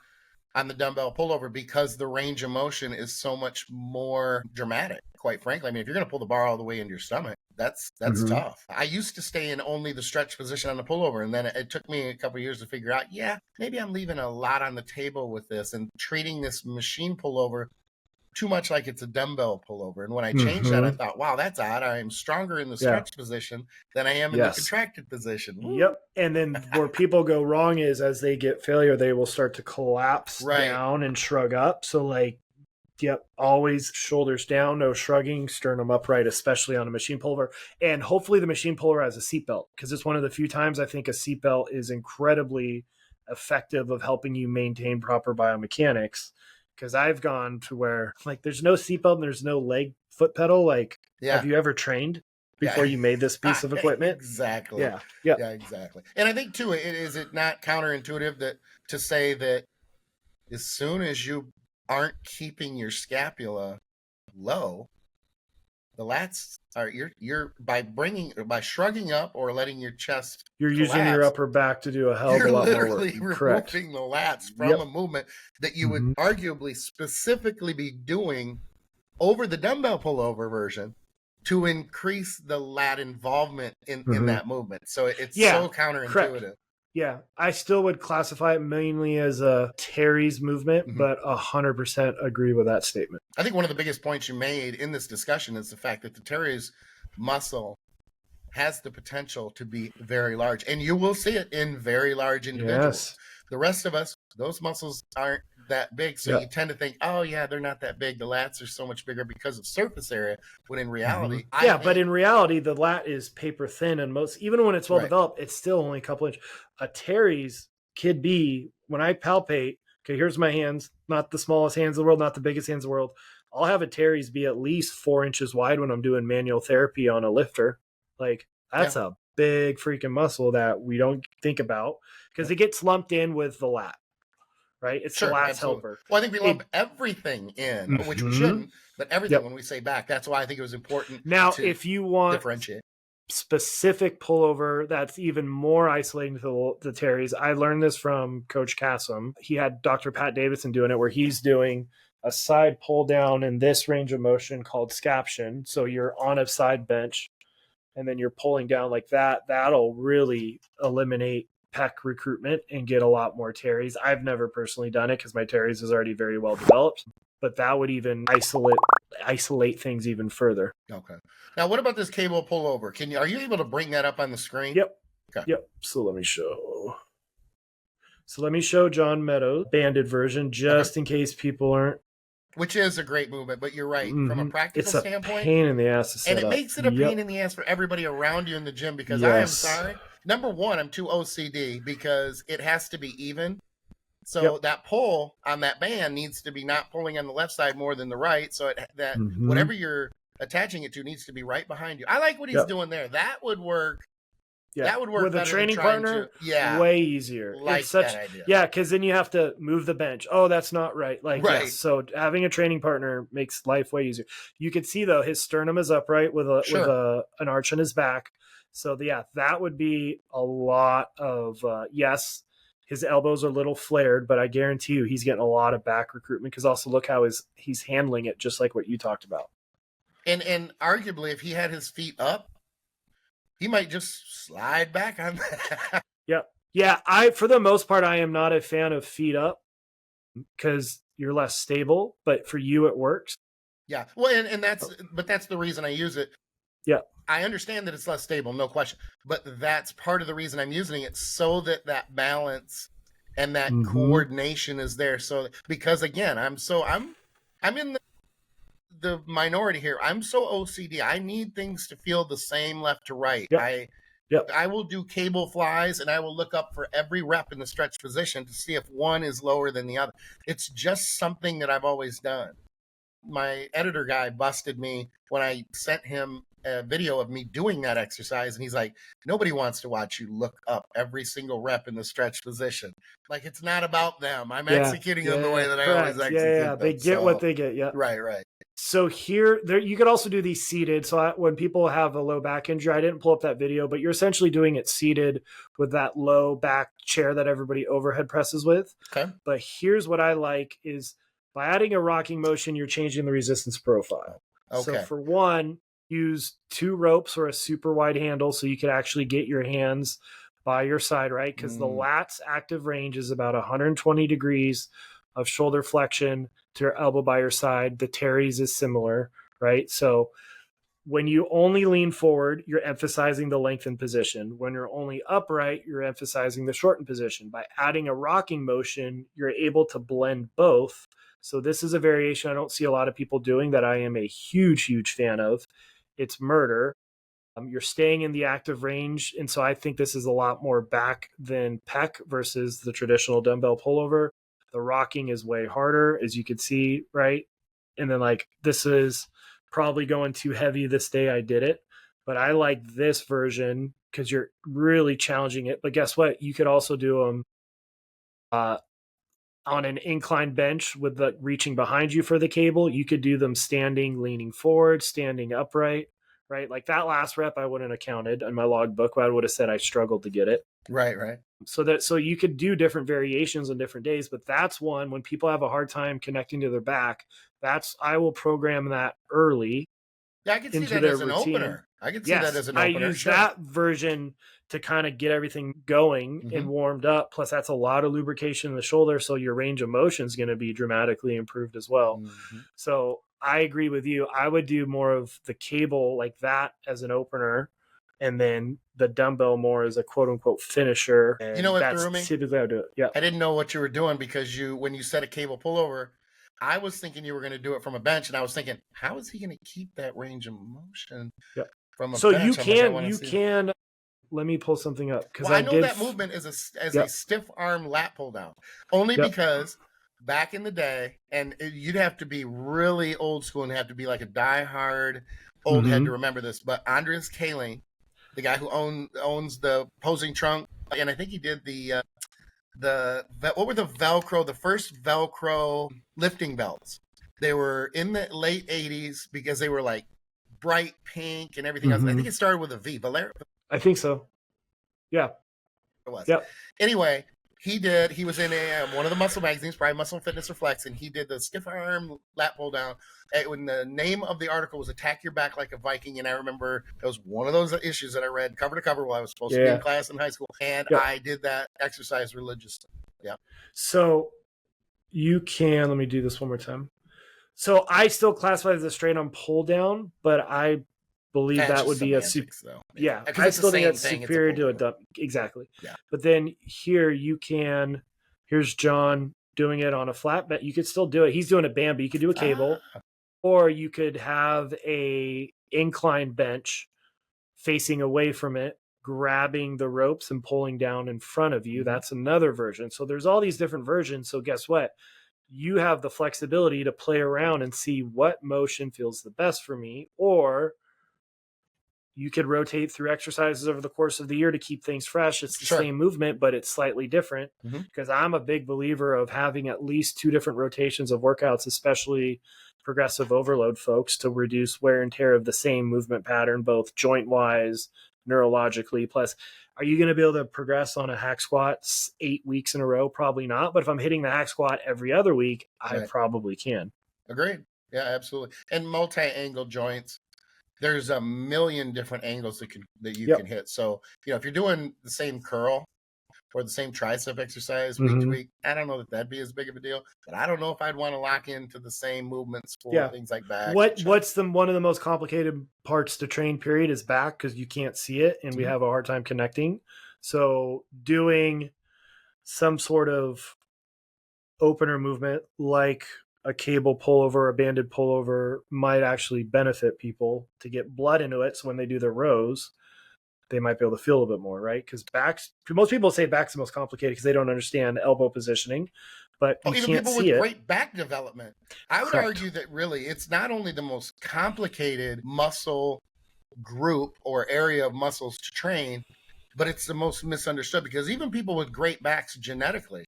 on the dumbbell pullover because the range of motion is so much more dramatic, quite frankly. I mean, if you're going to pull the bar all the way into your stomach, that's tough. I used to stay in only the stretch position on the pullover, and then it took me a couple of years to figure out, maybe I'm leaving a lot on the table with this and treating this machine pullover too much like it's a dumbbell pullover. And when I changed that, I thought, wow, that's odd. I am stronger in the stretch position than I am in the contracted position. Woo. Yep. And then where people go wrong is as they get failure, they will start to collapse down and shrug up. So always shoulders down, no shrugging, sternum upright, especially on a machine pullover. And hopefully the machine pullover has a seatbelt, because it's one of the few times I think a seatbelt is incredibly effective of helping you maintain proper biomechanics. Because I've gone to where there's no seatbelt and there's no leg foot pedal. Have you ever trained before you made this piece of equipment? Exactly. Yeah, exactly. And I think too, is it not counterintuitive to say that as soon as you aren't keeping your scapula low, the lats are you're by shrugging up or letting your chest you're collapse, using your upper back to do a hell of a lot more work. You're literally removing the lats from a movement that you would arguably specifically be doing over the dumbbell pullover version to increase the lat involvement in that movement. So it's so counterintuitive. Correct. Yeah, I still would classify it mainly as a Teres movement, but 100% agree with that statement. I think one of the biggest points you made in this discussion is the fact that the Teres muscle has the potential to be very large, and you will see it in very large individuals. The rest of us, those muscles aren't that big, so you tend to think, oh yeah, they're not that big. The lats are so much bigger because of surface area, when in reality, but in reality, the lat is paper thin, and even when it's well developed, it's still only a couple inches. A Teres could be, when I palpate, okay, here's my hands, not the smallest hands in the world, not the biggest hands in the world. I'll have a Teres be at least 4 inches wide when I'm doing manual therapy on a lifter. Like that's a big freaking muscle that we don't think about because it gets lumped in with the lat, right? It's the lats helper. Well, I think we lump everything in, which we shouldn't, but everything when we say back. That's why I think it was important. Now, if you want differentiate specific pullover that's even more isolating to the Teres, I learned this from Coach Cassim. He had Dr. Pat Davidson doing it where he's doing a side pull down in this range of motion called scaption. So you're on a side bench and then you're pulling down like that. That'll really eliminate pec recruitment and get a lot more Teres. I've never personally done it because my Teres is already very well developed, but that would even isolate things even further. Okay. Now, what about this cable pullover? Are you able to bring that up on the screen? Yep. Okay. Yep. So let me show John Meadows banded version just in case people aren't. Which is a great movement, but you're right. From a practical standpoint, it's a pain in the ass to set and it makes it a pain in the ass for everybody around you in the gym because I am sorry. Number one, I'm too OCD because it has to be even. So that pull on that band needs to be not pulling on the left side more than the right. So whatever you're attaching it to needs to be right behind you. I like what he's doing there. That would work. Yeah. That would work with a training partner. Way easier. Like it's such, that idea. Yeah, because then you have to move the bench. Oh, that's not right. Yes, so having a training partner makes life way easier. You can see though his sternum is upright with an arch on his back. So that would be a lot of yes. His elbows are a little flared, but I guarantee you he's getting a lot of back recruitment because also look how he's handling it just like what you talked about. And arguably if he had his feet up, he might just slide back on that. Yep. Yeah, for the most part, I am not a fan of feet up because you're less stable, but for you, it works. Yeah. Well, and that's the reason I use it. Yeah. I understand that it's less stable, no question, but that's part of the reason I'm using it so that balance and that coordination is there. So, because again, I'm in the minority here. I'm so OCD. I need things to feel the same left to right. I will do cable flies and I will look up for every rep in the stretch position to see if one is lower than the other. It's just something that I've always done. My editor guy busted me when I sent him a video of me doing that exercise. And he's like, nobody wants to watch you look up every single rep in the stretch position. Like, it's not about them. I'm executing them the way that I always execute them. They get what they get. Yeah. Right. So there you could also do these seated. So when people have a low back injury, I didn't pull up that video, but you're essentially doing it seated with that low back chair that everybody overhead presses with. Okay. But here's what I like is by adding a rocking motion, you're changing the resistance profile. Okay. So for one, use 2 ropes or a super wide handle so you can actually get your hands by your side, right? Because the lats active range is about 120 degrees of shoulder flexion to your elbow by your side. The Teres is similar, right? So when you only lean forward, you're emphasizing the lengthened position. When you're only upright, you're emphasizing the shortened position. By adding a rocking motion, you're able to blend both. So this is a variation I don't see a lot of people doing that I am a huge, huge fan of. It's murder. You're staying in the active range. And so I think this is a lot more back than pec versus the traditional dumbbell pullover. The rocking is way harder, as you can see, right? And then this is probably going too heavy this day I did it. But I like this version because you're really challenging it. But guess what? You could also do them on an inclined bench with the reaching behind you for the cable. You could do them standing, leaning forward, standing upright, right? Like that last rep, I wouldn't have counted in my logbook. I would have said I struggled to get it. Right. So you could do different variations on different days, but that's one when people have a hard time connecting to their back. I will program that early. Yeah, I can see that as an opener. I use that version to kind of get everything going and warmed up. Plus, that's a lot of lubrication in the shoulder, so your range of motion is going to be dramatically improved as well. So I agree with you. I would do more of the cable like that as an opener, and then the dumbbell more as a quote-unquote finisher. And you know what threw me? Typically I would do it. Yeah. I didn't know what you were doing because when you said a cable pullover, I was thinking you were going to do it from a bench, and I was thinking, how is he going to keep that range of motion from a bench? So you can. Let me pull something up because I know that movement is a stiff arm lat pull down, only because back in the day, and you'd have to be really old school and have to be like a diehard old head to remember this, but Andres Kaling, the guy who owns the posing trunk, and I think he did what were the first Velcro lifting belts? They were in the late 80s because they were like bright pink and everything else. I think it started with a V. I think so. Yeah. It was. Yep. Anyway, he was in one of the muscle magazines, probably Muscle and Fitness or Flex, and he did the stiff arm lat pull down. When the name of the article was "Attack Your Back Like a Viking," and I remember it was one of those issues that I read cover to cover while I was supposed to be in class in high school, and I did that exercise religiously. Yeah. So you can, let me do this one more time. So I still classify it as a straight on pull down, but I believe that would be I still think that's superior to a dump. Exactly. Yeah. But then here here's John doing it on a flat bed. You could still do it. He's doing a band, but you could do a cable, or you could have a incline bench facing away from it, grabbing the ropes and pulling down in front of you. That's another version. So there's all these different versions. So guess what? You have the flexibility to play around and see what motion feels the best for me, or you could rotate through exercises over the course of the year to keep things fresh. It's the same movement, but it's slightly different, because I'm a big believer of having at least 2 different rotations of workouts, especially progressive overload folks, to reduce wear and tear of the same movement pattern, both joint wise, neurologically. Plus, are you going to be able to progress on a hack squat 8 weeks in a row? Probably not. But if I'm hitting the hack squat every other week, I probably can. Agreed. Yeah, absolutely. And multi-angle joints, there's a million different angles that you can hit. So, if you're doing the same curl or the same tricep exercise week to week, I don't know that that'd be as big of a deal. But I don't know if I'd want to lock into the same movements for things like back. What's one of the most complicated parts to train, period, is back, because you can't see it and we have a hard time connecting. So doing some sort of opener movement like a cable pullover, a banded pullover, might actually benefit people to get blood into it. So when they do their rows, they might be able to feel a bit more, right? Because most people say back's the most complicated because they don't understand elbow positioning, but you even can't people see with it. Great back development. I would argue that really it's not only the most complicated muscle group or area of muscles to train, but it's the most misunderstood, because even people with great backs genetically,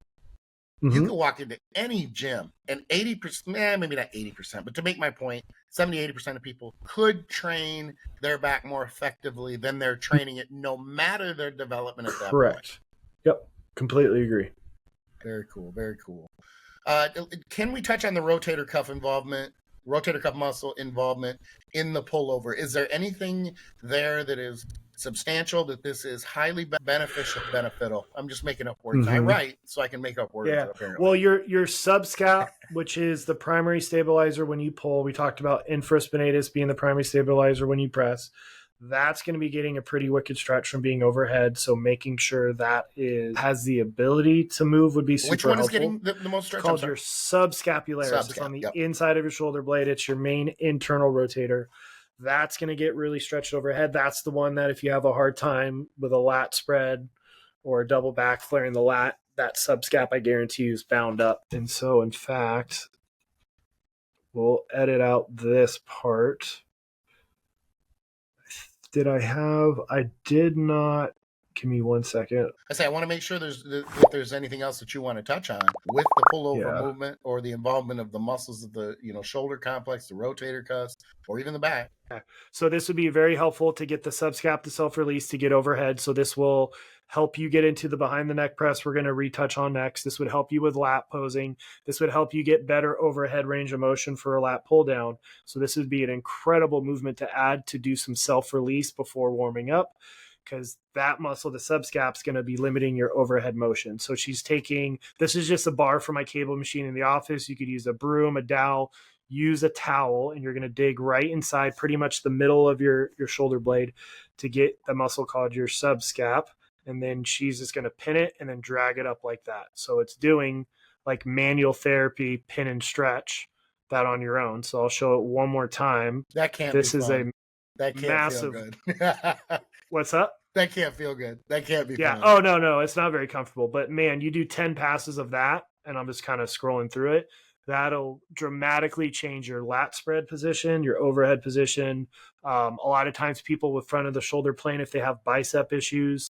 you can walk into any gym and 80%, maybe not 80%, but to make my point, 70-80% of people could train their back more effectively than they're training it, no matter their development at that point. Correct. Yep. Completely agree. Very cool. Very cool. Can we touch on the rotator cuff muscle involvement in the pullover? Is there anything there that is substantial, that this is highly beneficial? I'm just making up words. I write so I can make up words. Apparently. Well, your subscap, which is the primary stabilizer when you pull, we talked about infraspinatus being the primary stabilizer when you press. That's going to be getting a pretty wicked stretch from being overhead. So making sure that has the ability to move would be super helpful. Which one is getting the most stretch? It's called your subscapularis. It's on the inside of your shoulder blade. It's your main internal rotator. That's going to get really stretched overhead. That's the one that if you have a hard time with a lat spread or a double back flaring the lat, that subscap, I guarantee you, is bound up. And so, in fact, we'll edit out this part. I did not. Give me 1 second. I want to make sure if there's anything else that you want to touch on with the pullover movement or the involvement of the muscles of the shoulder complex, the rotator cuffs, or even the back. So this would be very helpful to get the subscap to self-release to get overhead. So this will help you get into the behind the neck press we're going to retouch on next. This would help you with lat posing. This would help you get better overhead range of motion for a lat pull down. So this would be an incredible movement to add to do some self-release before warming up, because that muscle, the subscap, is going to be limiting your overhead motion. So this is just a bar for my cable machine in the office. You could use a broom, a dowel, use a towel, and you're going to dig right inside pretty much the middle of your shoulder blade to get the muscle called your subscap. And then she's just going to pin it and then drag it up like that. So it's doing like manual therapy, pin and stretch that on your own. So I'll show it one more time. That can't be fun. That can't massive. Feel good. What's up? That can't feel good. That can't be fun. Oh, no. It's not very comfortable. But man, you do 10 passes of that and I'm just kind of scrolling through it, that'll dramatically change your lat spread position, your overhead position. A lot of times people with front of the shoulder plane, if they have bicep issues,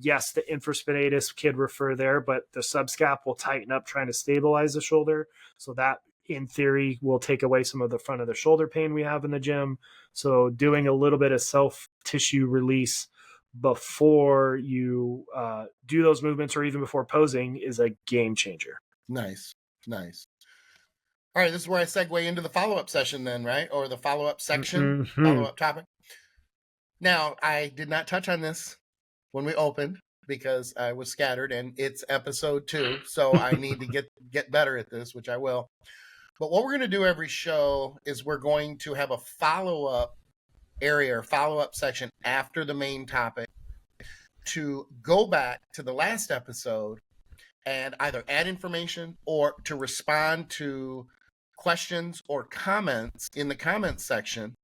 yes, the infraspinatus kid refer there, but the subscap will tighten up trying to stabilize the shoulder. So that in theory will take away some of the front of the shoulder pain we have in the gym. So doing a little bit of self tissue release before you do those movements or even before posing is a game changer. Nice. All right, this is where I segue into the follow-up session then, right? Or the follow-up section, follow-up topic. Now, I did not touch on this when we opened because I was scattered, and it's episode 2, so I need to get better at this, which I will. But what we're going to do every show is we're going to have a follow-up area or follow-up section after the main topic to go back to the last episode and either add information or to respond to questions or comments in the comments section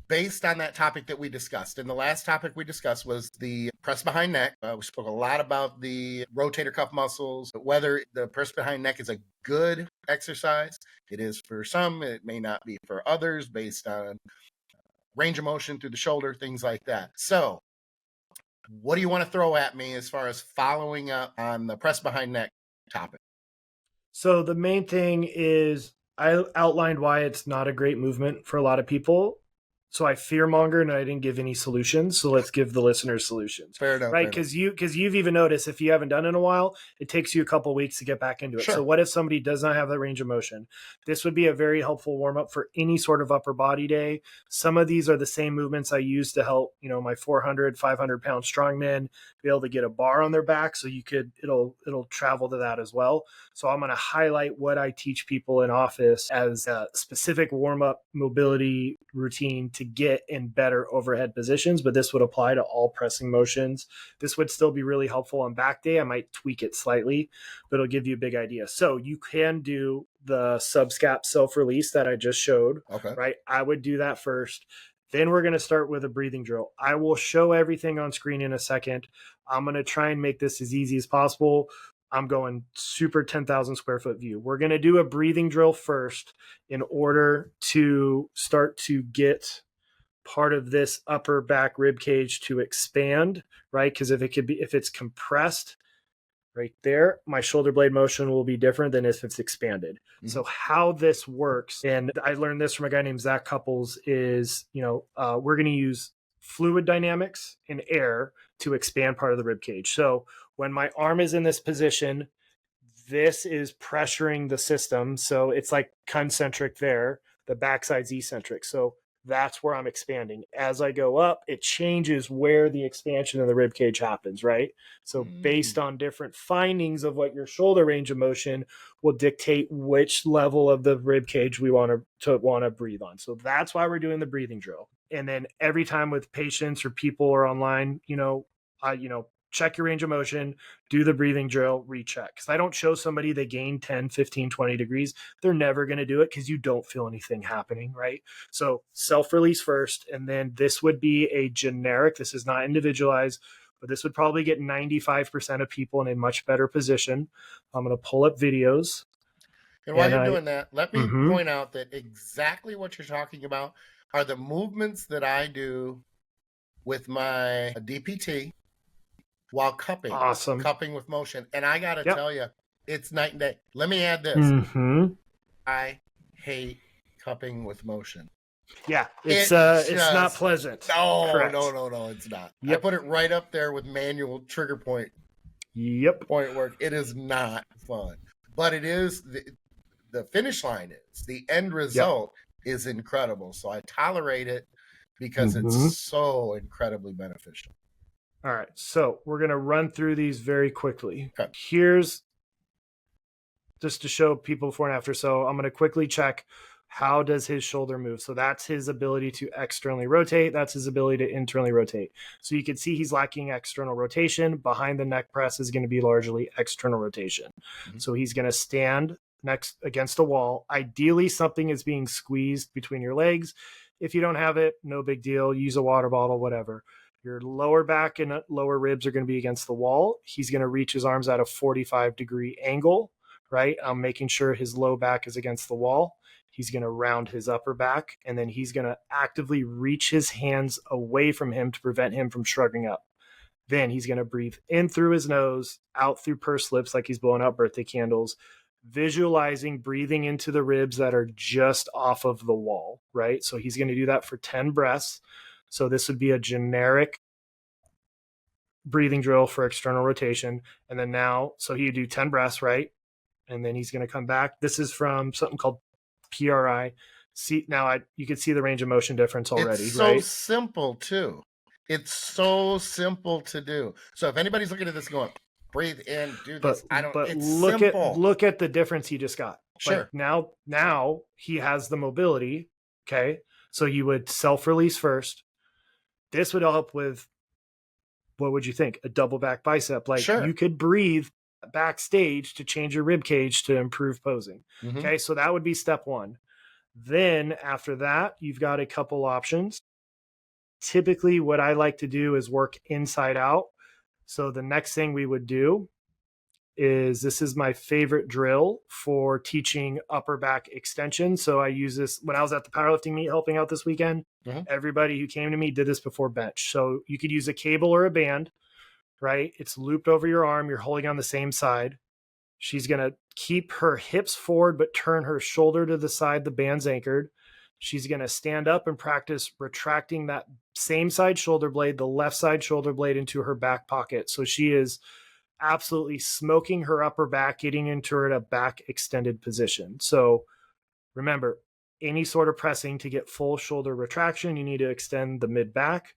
based on that topic that we discussed. And the last topic we discussed was the press behind neck. We spoke a lot about the rotator cuff muscles, whether the press behind neck is a good exercise. It is for some, it may not be for others based on range of motion through the shoulder, things like that. So what do you want to throw at me as far as following up on the press behind neck topic? So the main thing is I outlined why it's not a great movement for a lot of people. So I fearmongered and I didn't give any solutions. So let's give the listeners solutions. Fair enough. Right? Because you've even noticed if you haven't done it in a while, it takes you a couple of weeks to get back into it. Sure. So what if somebody does not have that range of motion? This would be a very helpful warm up for any sort of upper body day. Some of these are the same movements I use to help, my 400, 500 pound strongmen be able to get a bar on their back. So it'll travel to that as well. So I'm going to highlight what I teach people in office as a specific warm up mobility routine to get in better overhead positions, but this would apply to all pressing motions. This would still be really helpful on back day. I might tweak it slightly, but it'll give you a big idea. So you can do the subscap self-release that I just showed, okay, right? I would do that first. Then we're going to start with a breathing drill. I will show everything on screen in a second. I'm going to try and make this as easy as possible. I'm going super 10,000 square foot view. We're going to do a breathing drill first in order to start to get part of this upper back rib cage to expand, right? Because if it's compressed right there, my shoulder blade motion will be different than if it's expanded. Mm-hmm. So how this works, and I learned this from a guy named Zach Couples, is, we're going to use fluid dynamics and air to expand part of the rib cage. So when my arm is in this position, this is pressuring the system. So it's like concentric there. The backside's eccentric. So that's where I'm expanding. As I go up, it changes where the expansion of the rib cage happens, right? So based on different findings of what your shoulder range of motion will dictate which level of the rib cage we want to breathe on. So that's why we're doing the breathing drill. And then every time with patients or people or online, check your range of motion, do the breathing drill, recheck. Because I don't show somebody they gain 10, 15, 20 degrees. They're never going to do it because you don't feel anything happening, right? So self-release first, and then this would be a generic, this is not individualized, but this would probably get 95% of people in a much better position. I'm going to pull up videos. And while you're doing that, let me point out that exactly what you're talking about are the movements that I do with my DPT while cupping. Awesome. Cupping with motion. And I got to tell you, it's night and day. Let me add this. I hate cupping with motion. Yeah, it's not pleasant. No, it's not. Yep. I put it right up there with manual trigger point. Yep. Point work. It is not fun. But it is, the finish line is, the end result is incredible. So I tolerate it because it's so incredibly beneficial. All right, so we're going to run through these very quickly. Okay. Here's just to show people before and after. So I'm going to quickly check how does his shoulder move. So that's his ability to externally rotate. That's his ability to internally rotate. So you can see he's lacking external rotation. Behind the neck press is going to be largely external rotation. So he's going to stand next against a wall. Ideally, something is being squeezed between your legs. If you don't have it, no big deal. Use a water bottle, whatever. Your lower back and lower ribs are going to be against the wall. He's going to reach his arms at a 45-degree angle, right? I'm making sure his low back is against the wall. He's going to round his upper back, and then he's going to actively reach his hands away from him to prevent him from shrugging up. Then he's going to breathe in through his nose, out through pursed lips like he's blowing out birthday candles, visualizing breathing into the ribs that are just off of the wall, right? So he's going to do that for 10 breaths. So this would be a generic breathing drill for external rotation. And then now, so he'd do 10 breaths, right? And then he's going to come back. This is from something called PRI. See, now you can see the range of motion difference already, it's so right? simple too. It's so simple to do. So if anybody's looking at this going, breathe in, do this. Look at the difference he just got. Sure. Like now he has the mobility. Okay. So you would self-release first. This would help with, what would you think? A double back bicep. Like sure. You could breathe backstage to change your rib cage to improve posing. Mm-hmm. Okay. So that would be step one. Then after that, you've got a couple options. Typically what I like to do is work inside out. So the next thing we would do is, this is my favorite drill for teaching upper back extension. So I use this when I was at the powerlifting meet helping out this weekend. Mm-hmm. Everybody who came to me did this before bench. So you could use a cable or a band, right? It's looped over your arm. You're holding on the same side. She's going to keep her hips forward, but turn her shoulder to the side the band's anchored. She's going to stand up and practice retracting that same side shoulder blade, the left side shoulder blade, into her back pocket. So she is absolutely smoking her upper back, getting into her in a back extended position. So remember, any sort of pressing to get full shoulder retraction, you need to extend the mid back.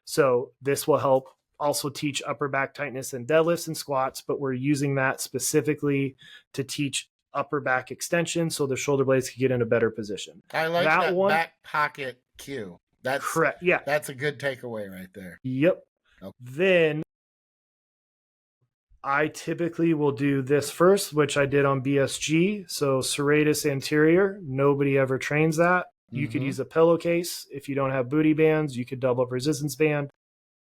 So this will help also teach upper back tightness in deadlifts and squats, but we're using that specifically to teach upper back extension so the shoulder blades can get in a better position. I like that one, back pocket cue. That's correct. Yeah. That's a good takeaway right there. Yep. Okay. Then I typically will do this first, which I did on BSG. So serratus anterior, nobody ever trains that. You could use a pillowcase. If you don't have booty bands, you could double up resistance band.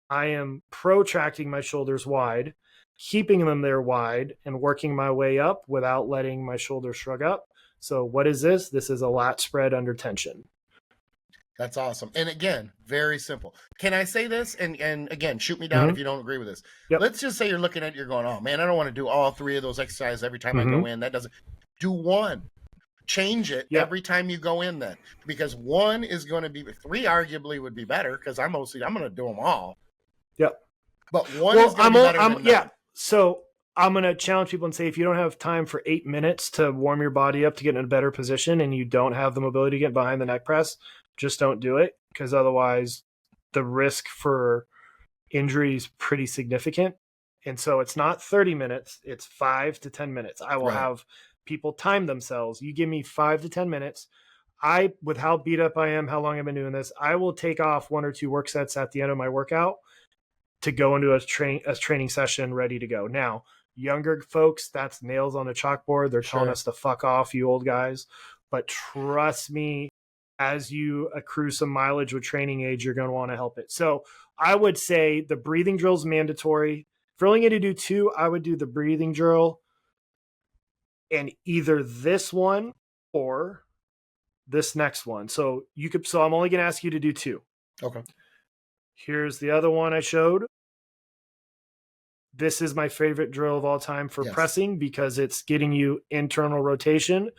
I am protracting my shoulders wide, keeping them there wide, and working my way up without letting my shoulders shrug up. So what is this? This is a lat spread under tension. That's awesome. And again, very simple. Can I say this? And again, shoot me down if you don't agree with this. Yep. Let's just say you're looking at it, you're going, oh man, I don't want to do all three of those exercises every time I go in. That doesn't. Do one. Change it every time you go in then. Because one is going to be, three arguably would be better because I'm going to do them all. Yep. But one is going to be better than none. So I'm going to challenge people and say, if you don't have time for 8 minutes to warm your body up to get in a better position and you don't have the mobility to get behind the neck press, just don't do it, because otherwise the risk for injury is pretty significant. And so it's not 30 minutes, it's 5 to 10 minutes. I will have people time themselves. You give me 5 to 10 minutes. With how beat up I am, how long I've been doing this, I will take off 1 or 2 work sets at the end of my workout to go into a training session ready to go. Now, younger folks, that's nails on a chalkboard. They're telling us to fuck off, you old guys. But trust me, as you accrue some mileage with training age, you're going to want to help it. So I would say the breathing drill is mandatory. If you're only going to do 2, I would do the breathing drill and either this one or this next one. So I'm only going to ask you to do 2. Okay. Here's the other one I showed. This is my favorite drill of all time for pressing because it's getting you internal rotation,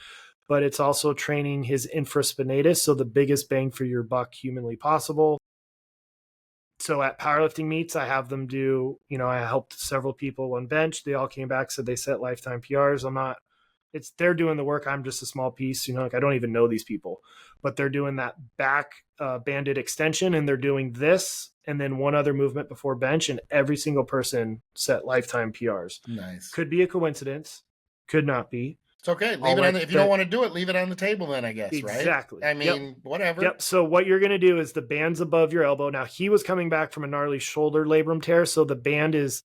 but it's also training his infraspinatus, so the biggest bang for your buck humanly possible. So at powerlifting meets, I have them do, I helped several people on bench. They all came back, said they set lifetime PRs. They're doing the work. I'm just a small piece, I don't even know these people, but they're doing that back banded extension, and they're doing this and then one other movement before bench, and every single person set lifetime PRs. Nice. Could be a coincidence. Could not be. It's okay. Leave it on if you don't want to do it, leave it on the table then, I guess, right? Exactly. I mean, whatever. Yep. So what you're going to do is the band's above your elbow. Now, he was coming back from a gnarly shoulder labrum tear, so the band is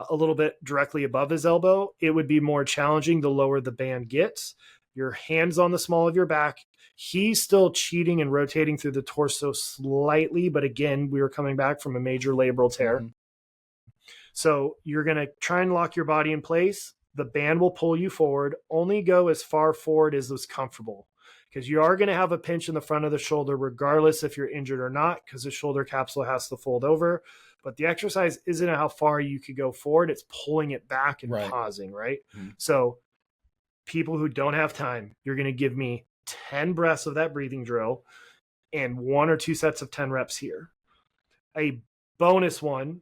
a little bit directly above his elbow. It would be more challenging the lower the band gets. Your hands on the small of your back. He's still cheating and rotating through the torso slightly, but again, we were coming back from a major labral tear. Mm-hmm. So you're going to try and lock your body in place. The band will pull you forward. Only go as far forward as is comfortable, because you are going to have a pinch in the front of the shoulder regardless if you're injured or not, because the shoulder capsule has to fold over. But the exercise isn't how far you could go forward. It's pulling it back and pausing, right? Mm-hmm. So people who don't have time, you're going to give me 10 breaths of that breathing drill and 1 or 2 sets of 10 reps here. A bonus one,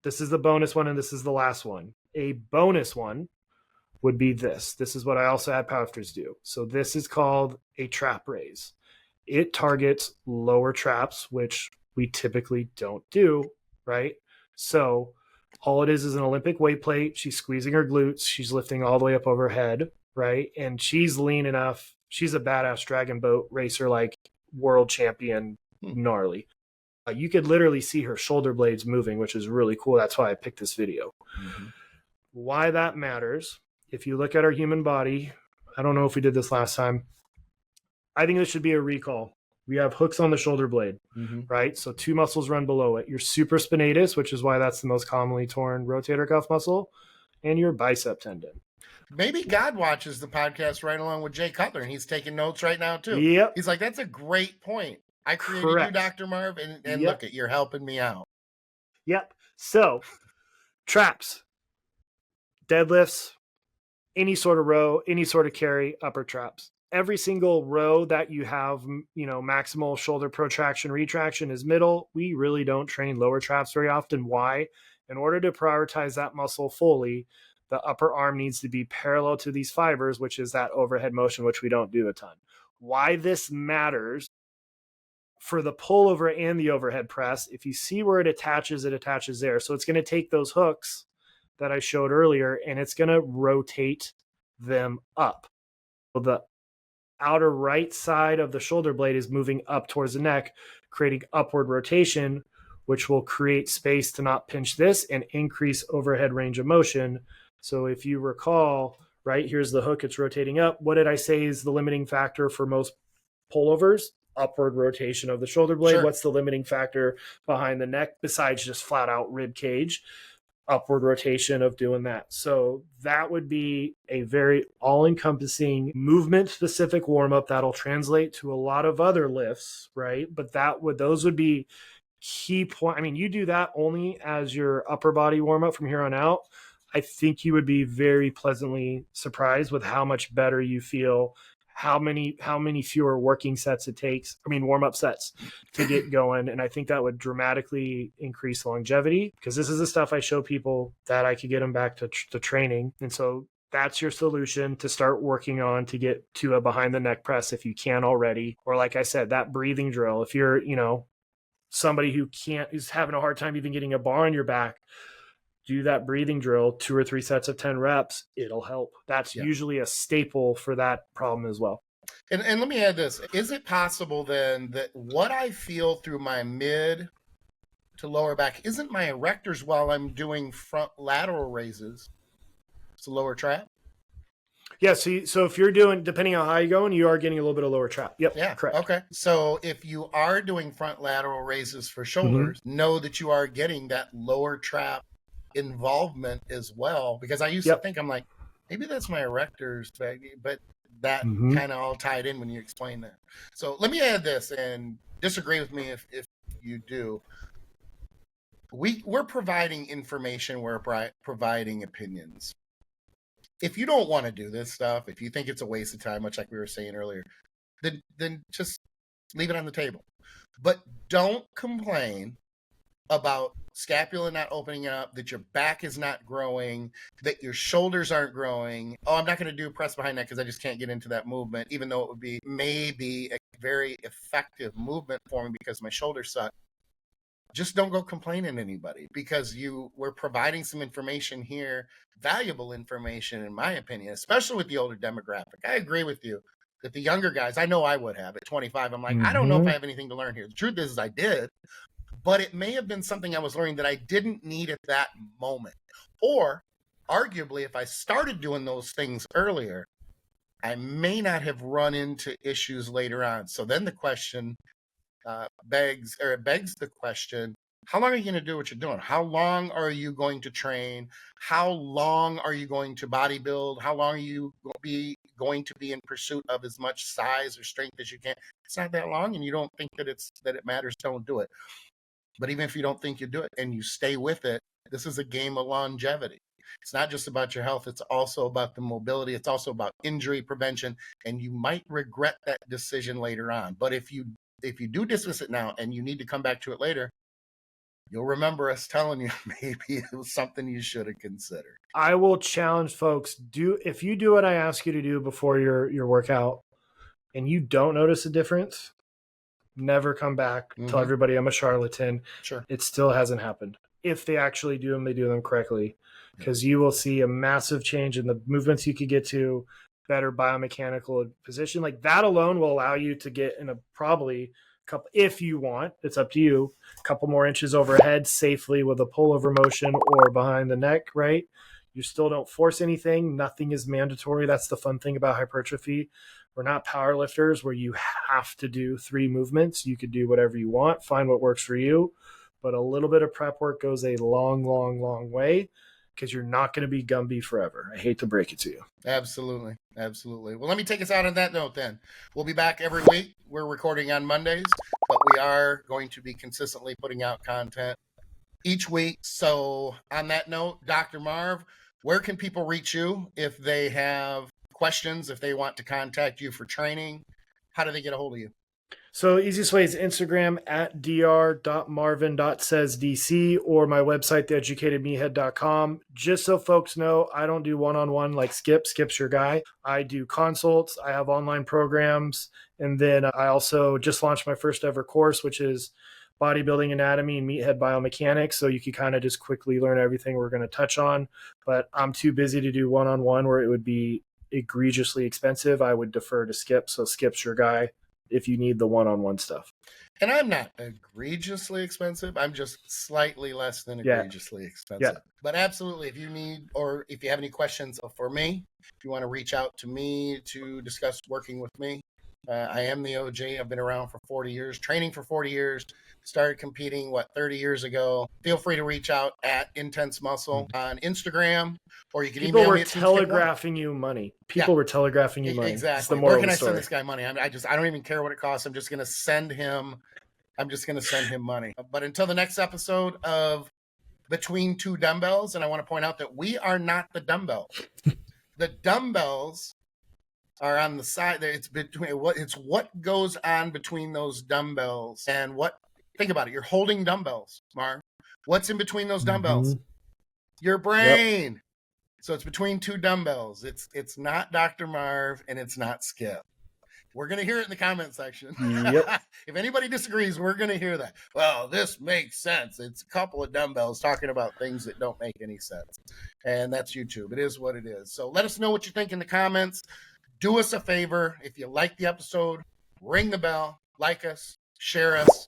this is the bonus one and this is the last one. A bonus one would be this. This is what I also had powerlifters do. So this is called a trap raise. It targets lower traps, which we typically don't do, right? So all it is an Olympic weight plate. She's squeezing her glutes. She's lifting all the way up over her head, right? And she's lean enough. She's a badass dragon boat racer, like world champion, gnarly. You could literally see her shoulder blades moving, which is really cool. That's why I picked this video. Mm-hmm. Why that matters, if you look at our human body, I don't know if we did this last time. I think this should be a recall. We have hooks on the shoulder blade, right? So 2 muscles run below it. Your supraspinatus, which is why that's the most commonly torn rotator cuff muscle, and your bicep tendon. Maybe God watches the podcast right along with Jay Cutler, and he's taking notes right now too. Yep. He's like, that's a great point. I created you, Dr. Marv, and look at, you're helping me out. Yep. So traps, deadlifts, any sort of row, any sort of carry, upper traps. Every single row that you have, maximal shoulder protraction, retraction is middle. We really don't train lower traps very often. Why? In order to prioritize that muscle fully, the upper arm needs to be parallel to these fibers, which is that overhead motion, which we don't do a ton. Why this matters for the pullover and the overhead press, if you see where it attaches there. So it's going to take those hooks that I showed earlier, and it's going to rotate them up. So the outer right side of the shoulder blade is moving up towards the neck, creating upward rotation, which will create space to not pinch this and increase overhead range of motion. So if you recall, right, here's the hook, it's rotating up. What did I say is the limiting factor for most pullovers? Upward rotation of the shoulder blade. Sure. What's the limiting factor behind the neck besides just flat out rib cage? Upward rotation of doing that. So that would be a very all-encompassing movement-specific warm-up that'll translate to a lot of other lifts, right? But those would be key point. I mean, you do that only as your upper body warm-up from here on out. I think you would be very pleasantly surprised with how much better you feel, how many fewer working sets it takes, warm-up sets to get going. And I think that would dramatically increase longevity, because this is the stuff I show people that I could get them back to training. And so that's your solution to start working on to get to a behind the neck press if you can already. Or like I said, that breathing drill, if you're, somebody who's having a hard time even getting a bar on your back, do that breathing drill, 2 or 3 sets of 10 reps. It'll help. That's usually a staple for that problem as well. And let me add this. Is it possible then that what I feel through my mid to lower back isn't my erectors while I'm doing front lateral raises? It's a lower trap? Yeah, so if you're doing, depending on how you're going, you are getting a little bit of lower trap. Yep, yeah, correct. Okay. So if you are doing front lateral raises for shoulders, know that you are getting that lower trap involvement as well, because I used to think, I'm like, maybe that's my erectors, but that kind of all tied in when you explain that. So let me add this, and disagree with me if you do. We're providing information, we're providing opinions. If you don't want to do this stuff, if you think it's a waste of time, much like we were saying earlier, then just leave it on the table. But don't complain about scapula not opening up, that your back is not growing, that your shoulders aren't growing. Oh, I'm not going to do press behind neck because I just can't get into that movement, even though it would be maybe a very effective movement for me because my shoulders suck. Just don't go complaining to anybody, because we're providing some information here, valuable information, in my opinion, especially with the older demographic. I agree with you that the younger guys, I know I would have at 25. I'm like, I don't know if I have anything to learn here. The truth is I did. But it may have been something I was learning that I didn't need at that moment. Or arguably, if I started doing those things earlier, I may not have run into issues later on. So then the question begs the question, how long are you going to do what you're doing? How long are you going to train? How long are you going to bodybuild? How long are you going to be in pursuit of as much size or strength as you can? It's not that long, and you don't think that it matters, don't do it. But even if you don't think you do it and you stay with it, this is a game of longevity. It's not just about your health. It's also about the mobility. It's also about injury prevention, and you might regret that decision later on. But if you do dismiss it now and you need to come back to it later, you'll remember us telling you maybe it was something you should have considered. I will challenge folks, if you do what I ask you to do before your workout and you don't notice a difference, never come back. Tell everybody I'm a charlatan. Sure. It still hasn't happened. If they actually do them, they do them correctly, because you will see a massive change in the movements you could get to, better biomechanical position. Like that alone will allow you to get in a probably couple, if you want, it's up to you, a couple more inches overhead safely with a pullover motion or behind the neck, right? You still don't force anything. Nothing is mandatory. That's the fun thing about hypertrophy. We're not power lifters where you have to do 3 movements. You could do whatever you want, find what works for you. But a little bit of prep work goes a long, long, long way, because you're not going to be Gumby forever. I hate to break it to you. Absolutely. Absolutely. Well, let me take us out on that note then. We'll be back every week. We're recording on Mondays, but we are going to be consistently putting out content each week. So on that note, Dr. Marv, where can people reach you if they have questions, if they want to contact you for training? How do they get a hold of you? So the easiest way is Instagram at dr.marvin.saysdc, or my website, theeducatedmeathead.com. Just so folks know, I don't do one-on-one like Skip. Skip's your guy. I do consults. I have online programs. And then I also just launched my first ever course, which is bodybuilding anatomy and meathead biomechanics. So you can kind of just quickly learn everything we're going to touch on. But I'm too busy to do one-on-one where it would be egregiously expensive. I would defer to Skip. So Skip's your guy if you need the one-on-one stuff. And I'm not egregiously expensive. I'm just slightly less than egregiously expensive. Yeah. But absolutely, if you need, or if you have any questions for me, if you want to reach out to me to discuss working with me, I am the OG. I've been around for 40 years, training for 40 years, started competing, 30 years ago. Feel free to reach out at Intense Muscle on Instagram, or you can email me. People were telegraphing you money. People were telegraphing you money. Exactly. Where can I send this guy money? I don't even care what it costs. I'm just going to send him money. But until the next episode of Between Two Dumbbells, and I want to point out that we are not the dumbbell. The dumbbells are on the side there. It's what goes on between those dumbbells and think about it. You're holding dumbbells, Marv. What's in between those dumbbells? Your brain. Yep. So it's between two dumbbells. It's not Dr. Marv and it's not Skip. We're going to hear it in the comment section. Yep. If anybody disagrees, we're going to hear that. Well, this makes sense. It's a couple of dumbbells talking about things that don't make any sense. And that's YouTube. It is what it is. So let us know what you think in the comments. Do us a favor. If you like the episode, ring the bell, like us, share us,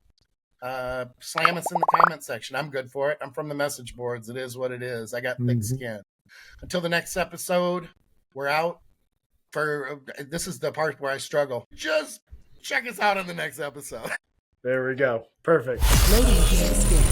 slam us in the comment section. I'm good for it. I'm from the message boards. It is what it is. I got thick skin. Until the next episode, we're out. This is the part where I struggle. Just check us out on the next episode. There we go. Perfect. Loading Skip.